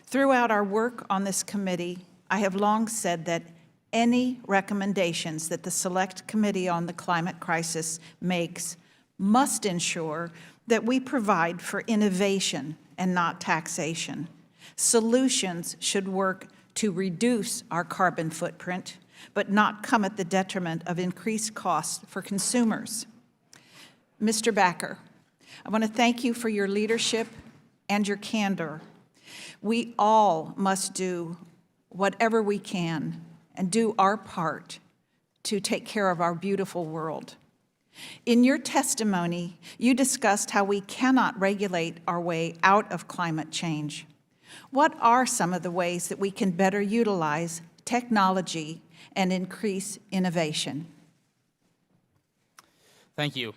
Throughout our work on this committee, I have long said that any recommendations that the Select Committee on the Climate Crisis makes must ensure that we provide for innovation and not taxation. Solutions should work to reduce our carbon footprint, but not come at the detriment of increased costs for consumers. Mr. Backer, I want to thank you for your leadership and your candor. We all must do whatever we can and do our part to take care of our beautiful world. In your testimony, you discussed how we cannot regulate our way out of climate change. What are some of the ways that we can better utilize technology and increase innovation? Thank you.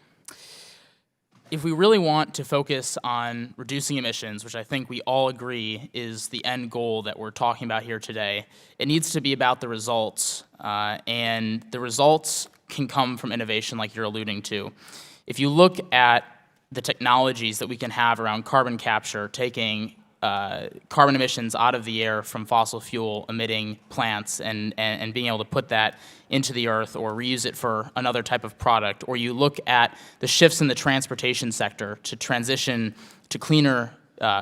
If we really want to focus on reducing emissions, which I think we all agree is the end goal that we're talking about here today, it needs to be about the results, and the results can come from innovation like you're alluding to. If you look at the technologies that we can have around carbon capture, taking carbon emissions out of the air from fossil fuel emitting plants and being able to put that into the earth or reuse it for another type of product, or you look at the shifts in the transportation sector to transition to cleaner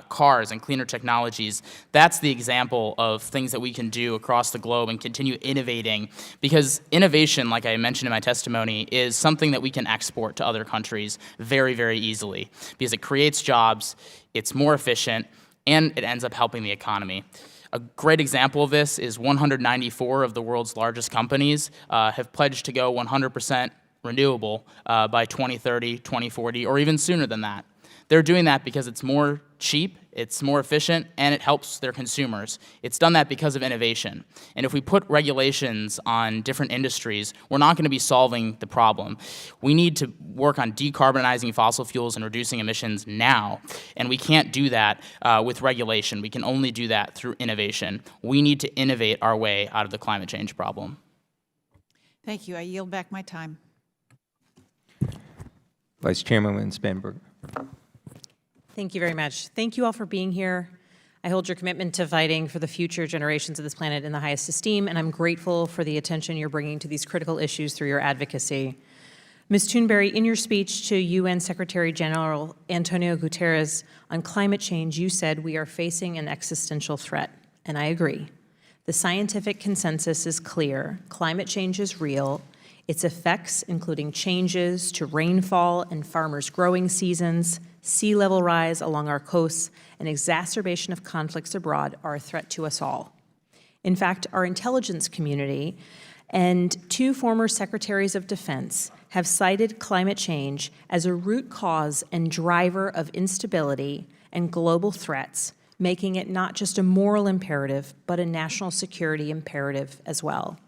cars and cleaner technologies, that's the example of things that we can do across the globe and continue innovating, because innovation, like I mentioned in my testimony, is something that we can export to other countries very, very easily, because it creates jobs, it's more efficient, and it ends up helping the economy. A great example of this is 194 of the world's largest companies have pledged to go 100% renewable by 2030, 2040, or even sooner than that. They're doing that because it's more cheap, it's more efficient, and it helps their consumers. It's done that because of innovation. And if we put regulations on different industries, we're not going to be solving the problem. We need to work on decarbonizing fossil fuels and reducing emissions now. And we can't do that with regulation. We can only do that through innovation. We need to innovate our way out of the climate change problem. Thank you. I yield back my time. Vice Chairman Spanberg. Thank you very much. Thank you all for being here. I hold your commitment to fighting for the future generations of this planet in the highest esteem, and I'm grateful for the attention you're bringing to these critical issues through your advocacy. Ms. Thunberg, in your speech to UN Secretary General Antonio Guterres on climate change, you said we are facing an existential threat, and I agree. The scientific consensus is clear. Climate change is real. Its effects, including changes to rainfall and farmers' growing seasons, sea level rise along our coasts, and exacerbation of conflicts abroad, are a threat to us all. In fact, our intelligence community and 2 former secretaries of defense have cited climate change as a root cause and driver of instability and global threats, making it not just a moral imperative, but a national security imperative as well.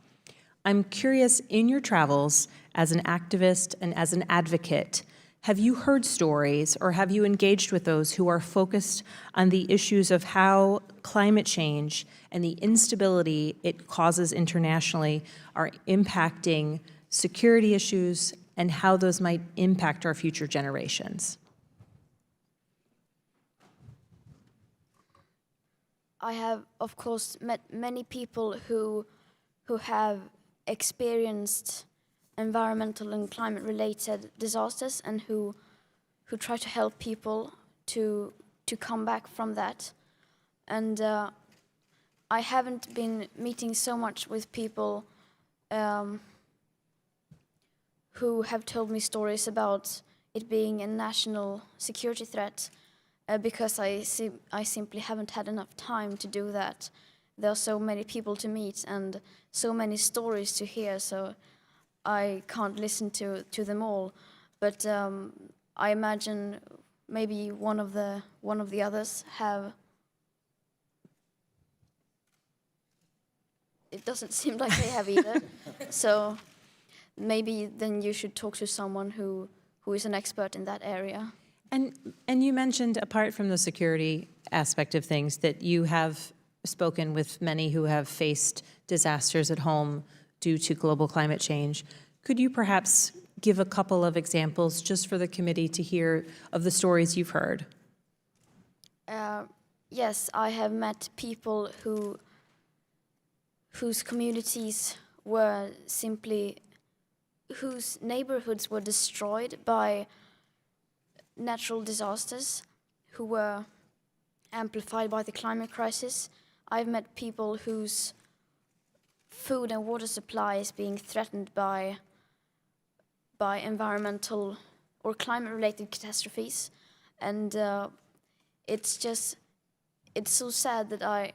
I'm curious, in your travels as an activist and as an advocate, have you heard stories or have you engaged with those who are focused on the issues of how climate change and the instability it causes internationally are impacting security issues and how those might impact our future generations? I have, of course, met many people who have experienced environmental and climate-related disasters and who try to help people to come back from that. And I haven't been meeting so much with people who have told me stories about it being a national security threat because I simply haven't had enough time to do that. There are so many people to meet and so many stories to hear, so I can't listen to them all. But I imagine maybe one of the others have. It doesn't seem like they have either. So maybe then you should talk to someone who is an expert in that area. And you mentioned, apart from the security aspect of things, that you have spoken with many who have faced disasters at home due to global climate change. Could you perhaps give a couple of examples just for the committee to hear of the stories you've heard? Yes, I have met people whose communities were whose neighborhoods were destroyed by natural disasters, who were amplified by the climate crisis. I've met people whose food and water supply is being threatened by environmental or climate-related catastrophes. And it's so sad that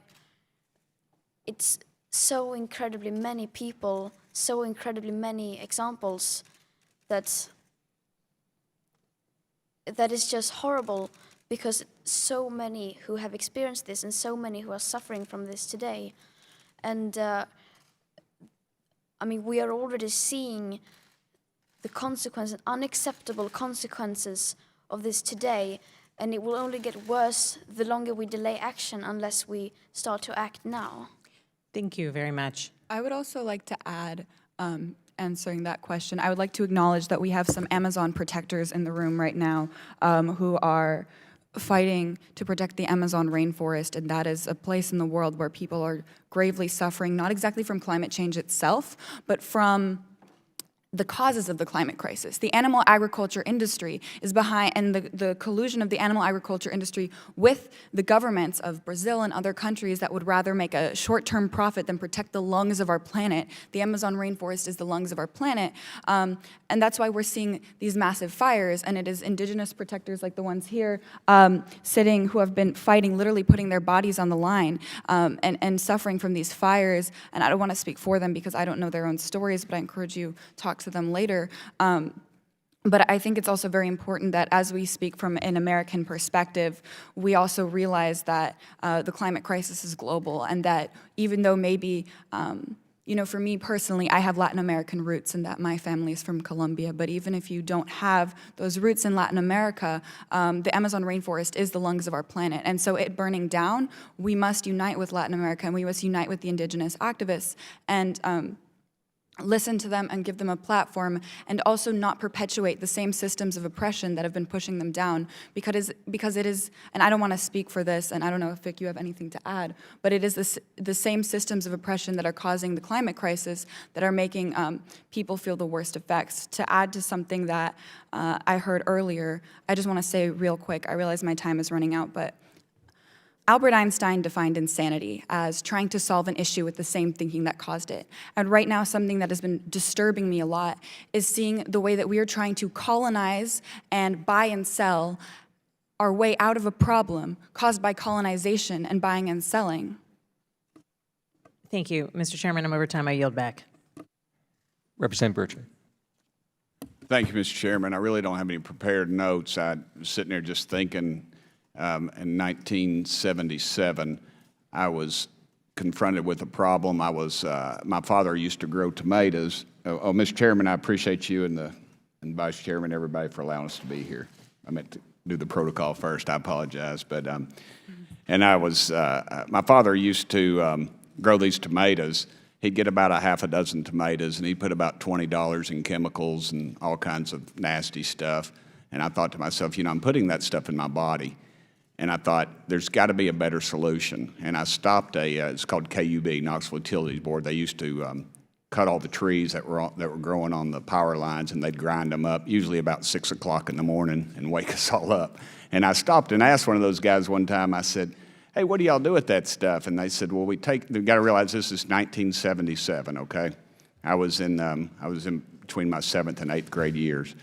it's so incredibly many people, so incredibly many examples that is just horrible, because so many who have experienced this and so many who are suffering from this today. And I mean, we are already seeing the consequences, unacceptable consequences of this today, and it will only get worse the longer we delay action unless we start to act now. Thank you very much. I would also like to add, answering that question, I would like to acknowledge that we have some Amazon protectors in the room right now who are fighting to protect the Amazon rainforest, and that is a place in the world where people are gravely suffering, not exactly from climate change itself, but from the causes of the climate crisis. The animal agriculture industry is behind, and the collusion of the animal agriculture industry with the governments of Brazil and other countries that would rather make a short-term profit than protect the lungs of our planet. The Amazon rainforest is the lungs of our planet, and that's why we're seeing these massive fires, and it is indigenous protectors like the ones here sitting who have been fighting, literally putting their bodies on the line and suffering from these fires. And I don't want to speak for them because I don't know their own stories, but I encourage you to talk to them later. But I think it's also very important that as we speak from an American perspective, we also realize that the climate crisis is global, and that even though maybe, you know, for me personally, I have Latin American roots and that my family is from Colombia, but even if you don't have those roots in Latin America, the Amazon rainforest is the lungs of our planet. And so it burning down, we must unite with Latin America, and we must unite with the indigenous activists and listen to them and give them a platform, and also not perpetuate the same systems of oppression that have been pushing them down, because it is, and I don't want to speak for this, and I don't know if, Vic, you have anything to add, but it is the same systems of oppression that are causing the climate crisis that are making people feel the worst effects. To add to something that I heard earlier, I just want to say real quick, I realize my time is running out, but Albert Einstein defined insanity as trying to solve an issue with the same thinking that caused it. And right now, something that has been disturbing me a lot is seeing the way that we are trying to colonize and buy and sell our way out of a problem caused by colonization and buying and selling. Thank you. Mr. Chairman, I'm over time. I yield back. Representative Burchett. Thank you, Mr. Chairman. I really don't have any prepared notes. I was sitting there just thinking, in 1977, I was confronted with a problem. My father used to grow tomatoes. Mr. Chairman, I appreciate you and Vice Chairman, everybody, for allowing us to be here. I meant to do the protocol first. I apologize, but my father used to grow these tomatoes. He'd get about a half a dozen tomatoes, and he'd put about $20 in chemicals and all kinds of nasty stuff. And I thought to myself, you know, I'm putting that stuff in my body. And I thought, there's got to be a better solution. And I stopped it's called KUB, Knoxville Utilities Board. They used to cut all the trees that were growing on the power lines, and they'd grind them up, usually about 6 o'clock in the morning, and wake us all up. And I stopped and asked one of those guys one time, I said, hey, what do y'all do with that stuff? And they said, well, we got to realize this is 1977, okay? I was in between my 7th and 8th grade years.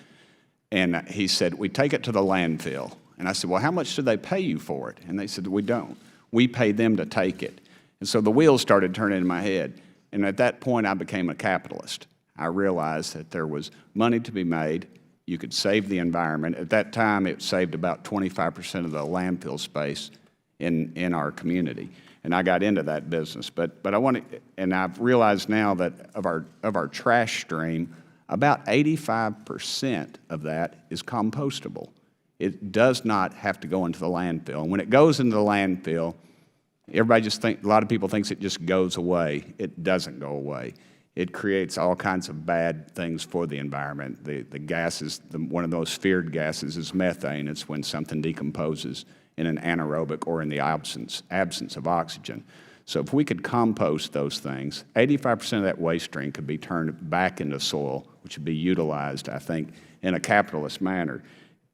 And he said, we take it to the landfill. And I said, well, how much do they pay you for it? And they said, we don't. We pay them to take it. And so the wheels started turning in my head. And at that point, I became a capitalist. I realized that there was money to be made. You could save the environment. At that time, it saved about 25% of the landfill space in our community. And I got into that business. But I want to, and I've realized now that of our trash stream, about 85% of that is compostable. It does not have to go into the landfill. And when it goes into the landfill, everybody a lot of people thinks it just goes away. It doesn't go away. It creates all kinds of bad things for the environment. The gases, one of those feared gases is methane. It's when something decomposes in an anaerobic or in the absence of oxygen. So if we could compost those things, 85% of that waste stream could be turned back into soil, which would be utilized, I think, in a capitalist manner.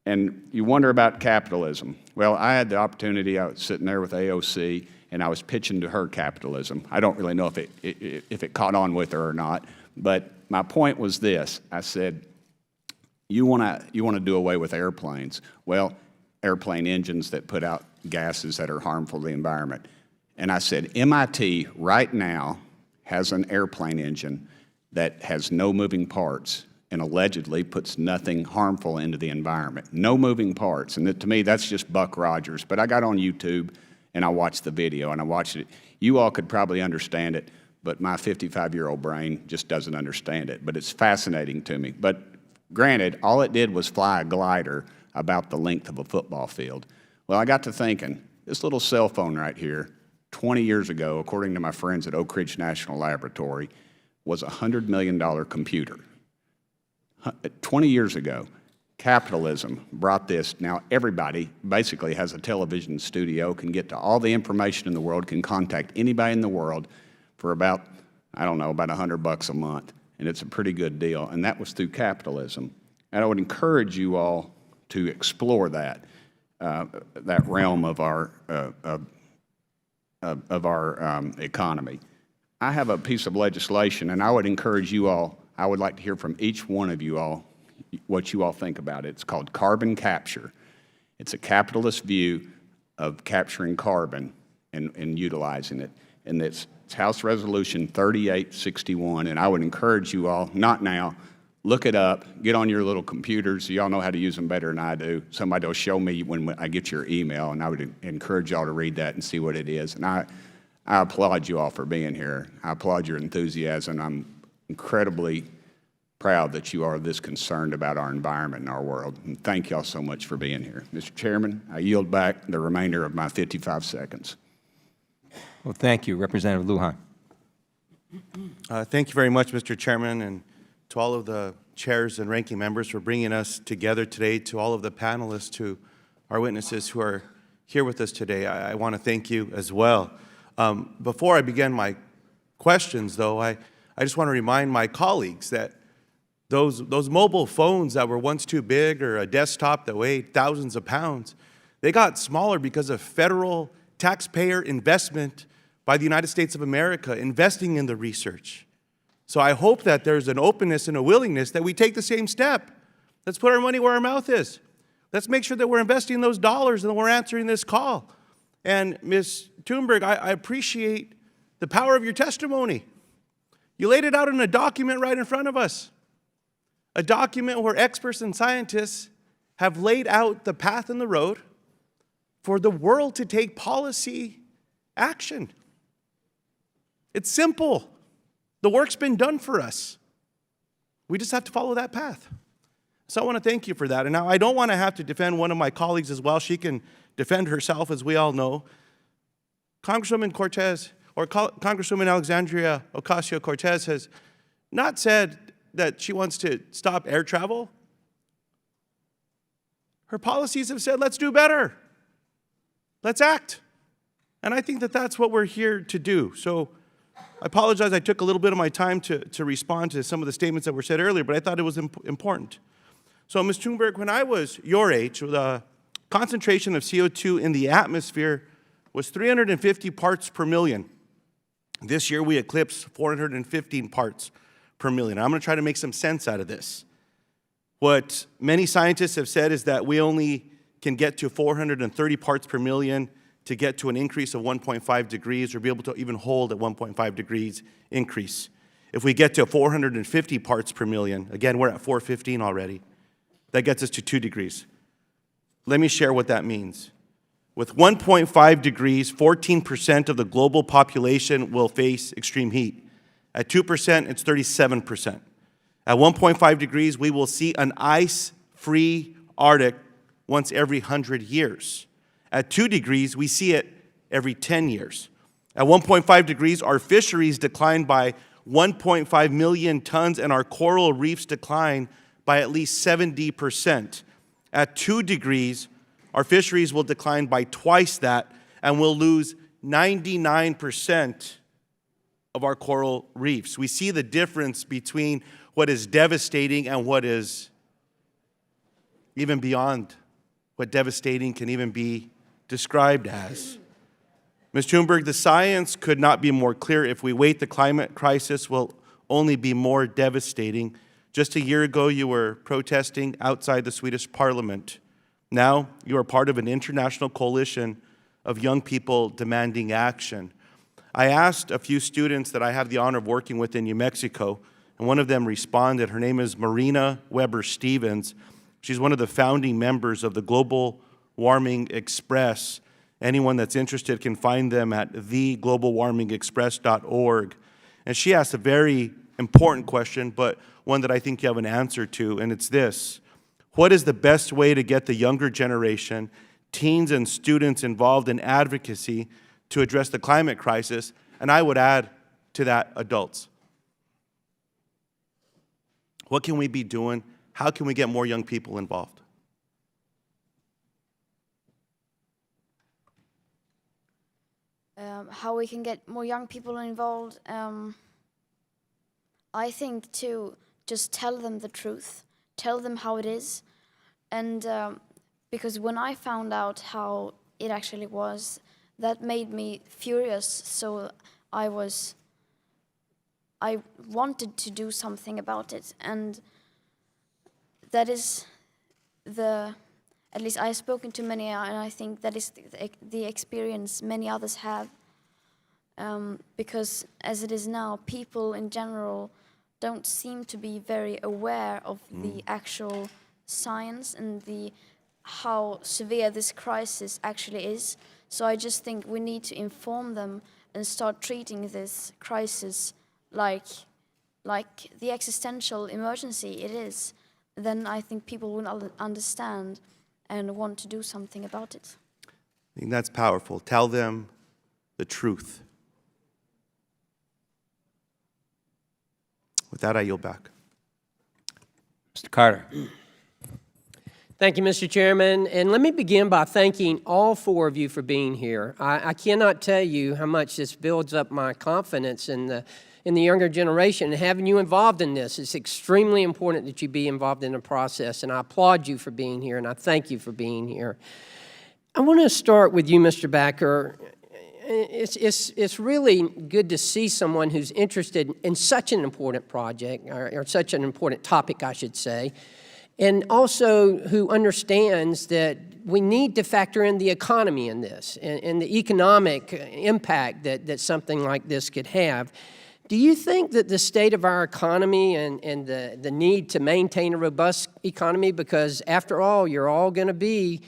And you wonder about capitalism. Well, I had the opportunity, I was sitting there with AOC, and I was pitching to her capitalism. I don't really know if it caught on with her or not, but my point was this. I said, you want to do away with airplanes. Well, airplane engines that put out gases that are harmful to the environment. And I said, MIT right now has an airplane engine that has no moving parts and allegedly puts nothing harmful into the environment. No moving parts. And to me, that's just Buck Rogers. But I got on YouTube and I watched the video and I watched it. You all could probably understand it, but my 55-year-old brain just doesn't understand it. But it's fascinating to me. But granted, all it did was fly a glider about the length of a football field. Well, I got to thinking, this little cell phone right here, 20 years ago, according to my friends at Oak Ridge National Laboratory, was a $100 million computer. 20 years ago, capitalism brought this. Now everybody basically has a television studio, can get to all the information in the world, can contact anybody in the world for about, I don't know, about $100 a month. And it's a pretty good deal. And that was through capitalism. And I would encourage you all to explore that realm of our economy. I have a piece of legislation, and I would encourage you all, I would like to hear from each one of you all what you all think about it. It's called carbon capture. It's a capitalist view of capturing carbon and utilizing it. And it's House Resolution 3861, and I would encourage you all, not now, look it up, get on your little computers. You all know how to use them better than I do. Somebody will show me when I get your email, and I would encourage you all to read that and see what it is. And I applaud you all for being here. I applaud your enthusiasm. I'm incredibly proud that you are this concerned about our environment and our world. And thank you all so much for being here. Mr. Chairman, I yield back the remainder of my 55 seconds. Well, thank you. Representative Lujan. Thank you very much, Mr. Chairman, and to all of the chairs and ranking members for bringing us together today, to all of the panelists, to our witnesses who are here with us today. I want to thank you as well. Before I begin my questions, though, I just want to remind my colleagues that those mobile phones that were once too big, or a desktop that weighed thousands of pounds, they got smaller because of federal taxpayer investment by the United States of America, investing in the research. So I hope that there's an openness and a willingness that we take the same step. Let's put our money where our mouth is. Let's make sure that we're investing those dollars and that we're answering this call. And Ms. Thunberg, I appreciate the power of your testimony. You laid it out in a document right in front of us. A document where experts and scientists have laid out the path and the road for the world to take policy action. It's simple. The work's been done for us. We just have to follow that path. So I want to thank you for that. And now I don't want to have to defend one of my colleagues as well. She can defend herself, as we all know. Congresswoman Cortez, or Congresswoman Alexandria Ocasio-Cortez, has not said that she wants to stop air travel. Her policies have said, let's do better. Let's act. And I think that that's what we're here to do. So I apologize I took a little bit of my time to respond to some of the statements that were said earlier, but I thought it was important. So, Ms. Thunberg, when I was your age, the concentration of CO2 in the atmosphere was 350 parts per million. This year we eclipsed 415 parts per million. I'm going to try to make some sense out of this. What many scientists have said is that we only can get to 430 parts per million to get to an increase of 1.5 degrees or be able to even hold at 1.5 degrees increase. If we get to 450 parts per million, again, we're at 415 already, that gets us to 2 degrees. Let me share what that means. With 1.5 degrees, 14% of the global population will face extreme heat. At 2%, it's 37%. At 1.5 degrees, we will see an ice-free Arctic once every 100 years. At 2 degrees, we see it every 10 years. At 1.5 degrees, our fisheries decline by 1.5 million tons and our coral reefs decline by at least 70%. At 2 degrees, our fisheries will decline by twice that and we'll lose 99% of our coral reefs. We see the difference between what is devastating and what is even beyond what devastating can even be described as. Ms. Thunberg, the science could not be more clear. If we wait, the climate crisis will only be more devastating. Just a year ago, you were protesting outside the Swedish parliament. Now, you are part of an international coalition of young people demanding action. I asked a few students that I have the honor of working with in New Mexico, and one of them responded. Her name is Marina Weber-Stevens. She's one of the founding members of the Global Warming Express. Anyone that's interested can find them at theglobalwarmingexpress.org. And she asked a very important question, but one that I think you have an answer to, and it's this. What is the best way to get the younger generation, teens and students involved in advocacy to address the climate crisis? And I would add to that, adults. What can we be doing? How can we get more young people involved? How we can get more young people involved? I think to just tell them the truth, tell them how it is. And because when I found out how it actually was, that made me furious. So I wanted to do something about it. And that is at least I've spoken to many, and I think that is the experience many others have. Because as it is now, people in general don't seem to be very aware of the actual science and how severe this crisis actually is. So I just think we need to inform them and start treating this crisis like the existential emergency it is. Then I think people will understand and want to do something about it. I think that's powerful. Tell them the truth. With that, I yield back. Mr. Carter. Thank you, Mr. Chairman. And let me begin by thanking all four of you for being here. I cannot tell you how much this builds up my confidence in the younger generation and having you involved in this. It's extremely important that you be involved in the process, and I applaud you for being here, and I thank you for being here. I want to start with you, Mr. Backer. It's really good to see someone who's interested in such an important project, or such an important topic, I should say, and also who understands that we need to factor in the economy in this and the economic impact that something like this could have. Do you think that the state of our economy and the need to maintain a robust economy, because after all, you're all going to be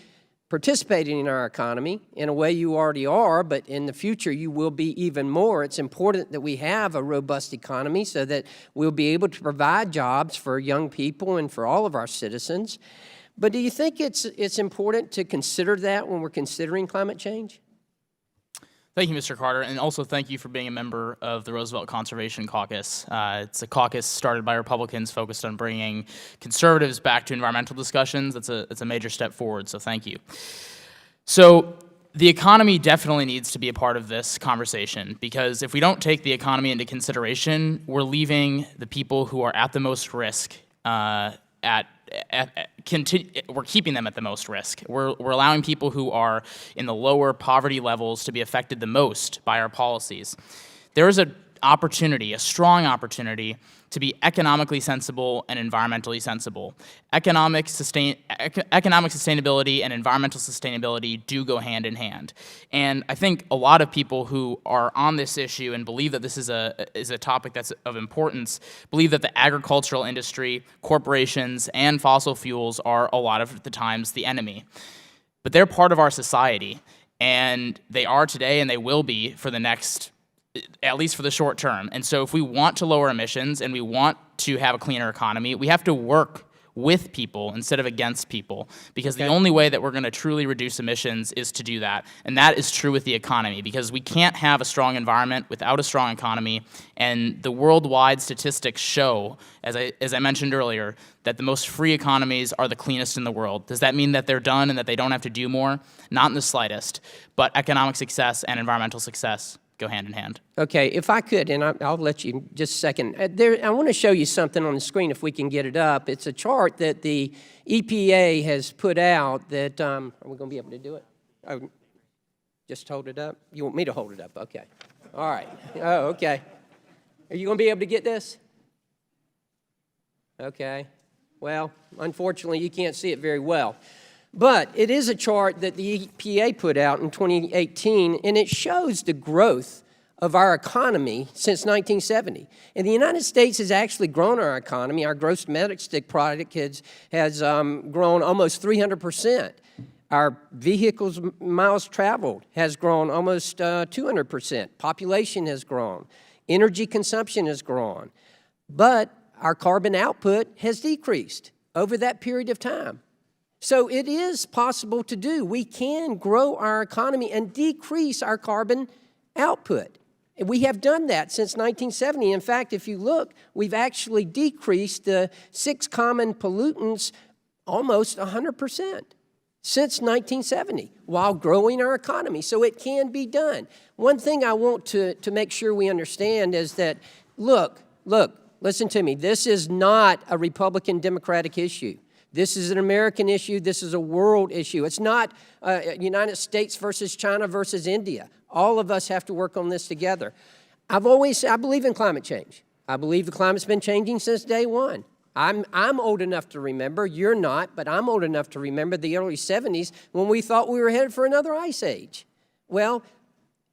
participating in our economy in a way you already are, but in the future you will be even more. It's important that we have a robust economy so that we'll be able to provide jobs for young people and for all of our citizens. But do you think it's important to consider that when we're considering climate change? Thank you, Mr. Carter, and also thank you for being a member of the Roosevelt Conservation Caucus. It's a caucus started by Republicans focused on bringing conservatives back to environmental discussions. It's a major step forward, so thank you. So The economy definitely needs to be a part of this conversation, because if we don't take the economy into consideration, we're leaving the people who are at the most risk we're keeping them at the most risk. We're allowing people who are in the lower poverty levels to be affected the most by our policies. There is an opportunity, a strong opportunity, to be economically sensible and environmentally sensible. Economic sustainability and environmental sustainability do go hand in hand. And I think a lot of people who are on this issue and believe that this is a topic that's of importance believe that the agricultural industry, corporations, and fossil fuels are a lot of the times the enemy. But they're part of our society, and they are today and they will be for the next, at least for the short term. And so if we want to lower emissions and we want to have a cleaner economy, we have to work with people instead of against people, because the only way that we're going to truly reduce emissions is to do that. And that is true with the economy, because we can't have a strong environment without a strong economy. And the worldwide statistics show, as I mentioned earlier, that the most free economies are the cleanest in the world. Does that mean that they're done and that they don't have to do more? Not in the slightest. But economic success and environmental success go hand in hand. Okay, if I could, and I'll let you just a second. I want to show you something on the screen if we can get it up. It's a chart that the EPA has put out that, are we going to be able to do it? Oh, just hold it up? You want me to hold it up? Okay. All right. Oh, okay. Are you going to be able to get this? Okay. Well, unfortunately, you can't see it very well. But it is a chart that the EPA put out in 2018, and it shows the growth of our economy since 1970. And the United States has actually grown our economy. Our gross domestic product has grown almost 300%. Our vehicles miles traveled has grown almost 200%. Population has grown. Energy consumption has grown. But our carbon output has decreased over that period of time. So it is possible to do. We can grow our economy and decrease our carbon output. And we have done that since 1970. In fact, if you look, we've actually decreased the 6 common pollutants almost 100% since 1970 while growing our economy. So it can be done. One thing I want to make sure we understand is that, look, listen to me. This is not a Republican-Democratic issue. This is an American issue. This is a world issue. It's not United States versus China versus India. All of us have to work on this together. I believe in climate change. I believe the climate's been changing since day one. I'm old enough to remember. You're not, but I'm old enough to remember the early 70s when we thought we were headed for another ice age. Well,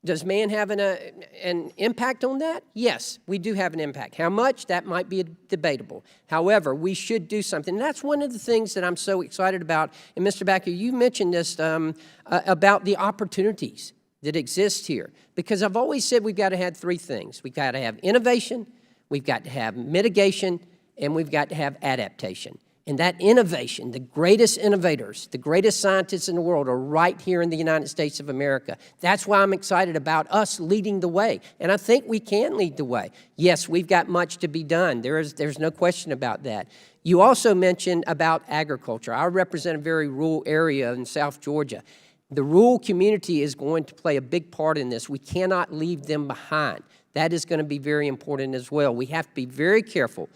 does man have an impact on that? Yes, we do have an impact. How much? That might be debatable. However, we should do something. And that's one of the things that I'm so excited about. And Mr. Backer, you mentioned this about the opportunities that exist here. Because I've always said we've got to have 3 things. We've got to have innovation, we've got to have mitigation, and we've got to have adaptation. And that innovation, the greatest innovators, the greatest scientists in the world are right here in the United States of America. That's why I'm excited about us leading the way. And I think we can lead the way. Yes, we've got much to be done. There's no question about that. You also mentioned about agriculture. I represent a very rural area in South Georgia. The rural community is going to play a big part in this. We cannot leave them behind. That is going to be very important as well. We have to be very careful.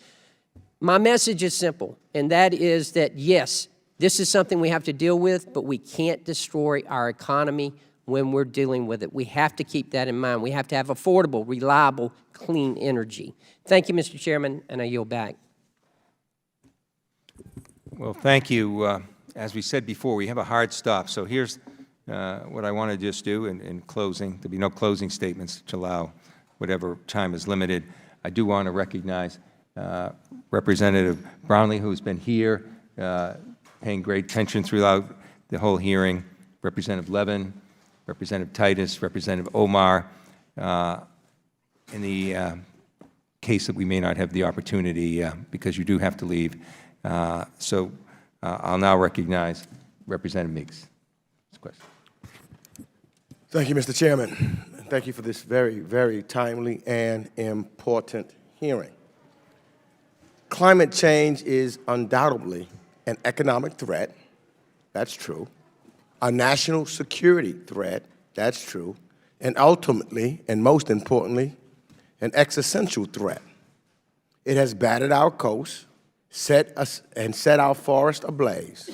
My message is simple, and that is that, yes, this is something we have to deal with, but we can't destroy our economy when we're dealing with it. We have to keep that in mind. We have to have affordable, reliable, clean energy. Thank you, Mr. Chairman, and I yield back. Well, thank you. As we said before, we have a hard stop. So here's what I want to just do in closing. There'll be no closing statements to allow whatever time is limited. I do want to recognize Representative Brownlee, who's been here, paying great attention throughout the whole hearing, Representative Levin, Representative Titus, Representative Omar, in the case that we may not have the opportunity because you do have to leave. So I'll now recognize Representative Meeks. Question. Thank you, Mr. Chairman. Thank you for this very, very timely and important hearing. Climate change is undoubtedly an economic threat. That's true. a national security threat, that's true, and ultimately, and most importantly, an existential threat. It has battered our coast, set our forest ablaze.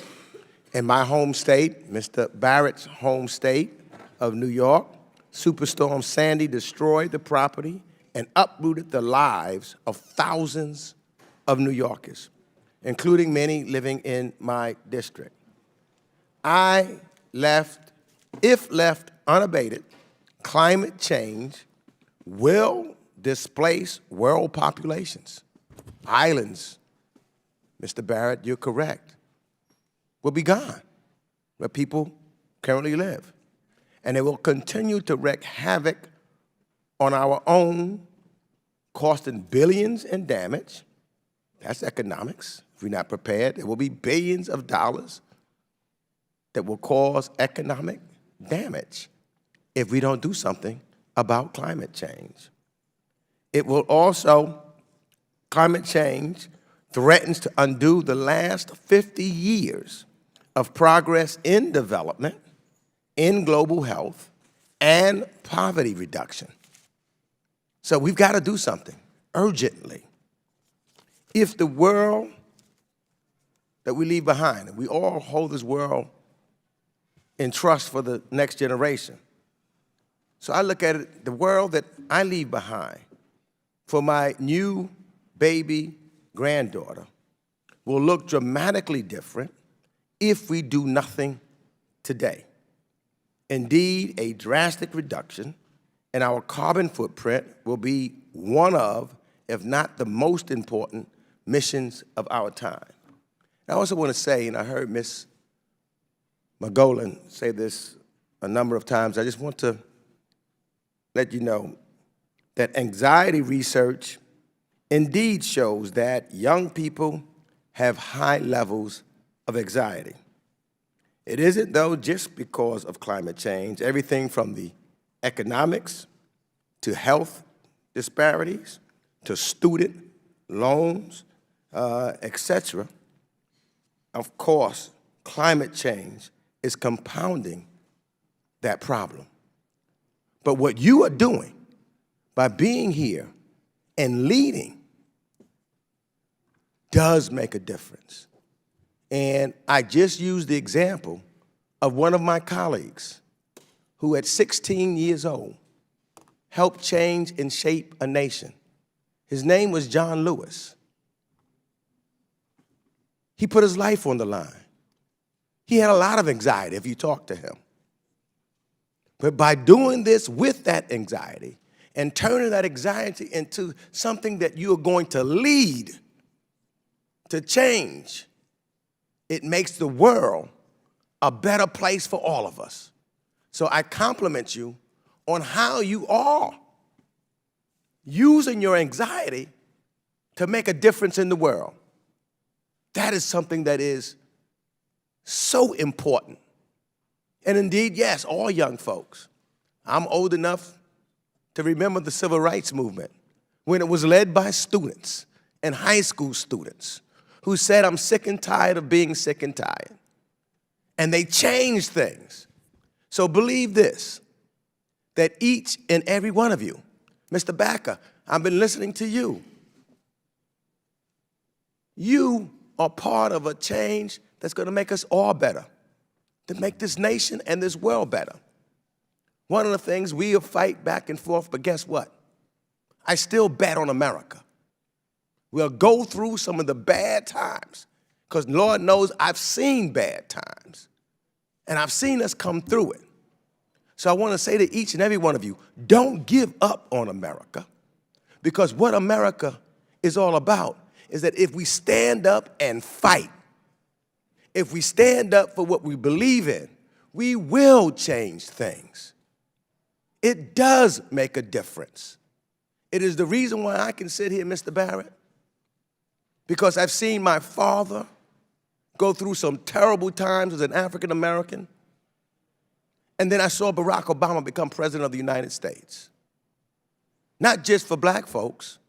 In my home state, Mr. Barrett's home state of New York, Superstorm Sandy destroyed the property and uprooted the lives of thousands of New Yorkers, including many living in my district. If left unabated, climate change will displace world populations. Islands, Mr. Barrett, you're correct, will be gone where people currently live. And it will continue to wreak havoc on our own, costing billions in damage. That's economics. If we're not prepared, there will be billions of dollars that will cause economic damage if we don't do something about climate change. It will also, climate change threatens to undo the last 50 years of progress in development, in global health, and poverty reduction. So we've got to do something urgently. If the world that we leave behind, and we all hold this world in trust for the next generation. So I look at it, the world that I leave behind for my new baby granddaughter will look dramatically different if we do nothing today. Indeed, a drastic reduction in our carbon footprint will be one of, if not the most important, missions of our time. I also want to say, and I heard Ms. Margolin say this a number of times, I just want to let you know that anxiety research indeed shows that young people have high levels of anxiety. It isn't, though, just because of climate change. Everything from the economics to health disparities to student loans, etc. Of course, climate change is compounding that problem. But what you are doing by being here and leading does make a difference. And I just used the example of one of my colleagues who at 16 years old helped change and shape a nation. His name was John Lewis. He put his life on the line. He had a lot of anxiety if you talk to him. But by doing this with that anxiety and turning that anxiety into something that you are going to lead to change, it makes the world a better place for all of us. So I compliment you on how you are using your anxiety to make a difference in the world. That is something that is so important. And indeed, yes, all young folks. I'm old enough to remember the civil rights movement when it was led by students and high school students who said, I'm sick and tired of being sick and tired. And they changed things. So believe this, that each and every one of you, Mr. Backer, I've been listening to you. You are part of a change that's going to make us all better, to make this nation and this world better. One of the things we'll fight back and forth, but guess what? I still bet on America. We'll go through some of the bad times, because Lord knows I've seen bad times, and I've seen us come through it. So I want to say to each and every one of you, don't give up on America, because what America is all about is that if we stand up and fight, if we stand up for what we believe in, we will change things. It does make a difference. It is the reason why I can sit here, Mr. Barrett, because I've seen my father go through some terrible times as an African American, and then I saw Barack Obama become president of the United States. Not just for black folks,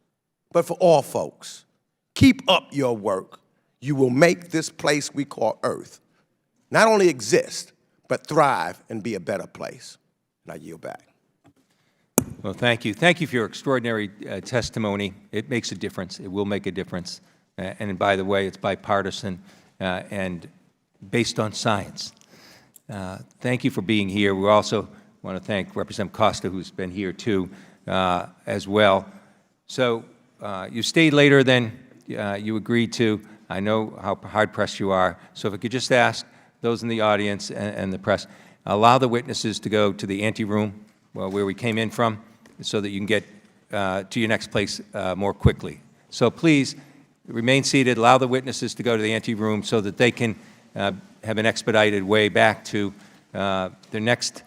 but for all folks. Keep up your work. You will make this place we call Earth not only exist, but thrive and be a better place. And I yield back. Well, thank you. Thank you for your extraordinary testimony. It makes a difference. It will make a difference. And by the way, it's bipartisan and based on science. Thank you for being here. We also want to thank Representative Costa, who's been here too, as well. So you stayed later than you agreed to. I know how hard-pressed you are. So if I could just ask those in the audience and the press, allow the witnesses to go to the anteroom where we came in from so that you can get to your next place more quickly. So please remain seated. Allow the witnesses to go to the anteroom so that they can have an expedited way back to their next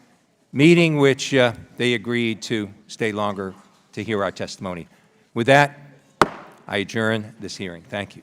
meeting, which they agreed to stay longer to hear our testimony. With that, I adjourn this hearing. Thank you.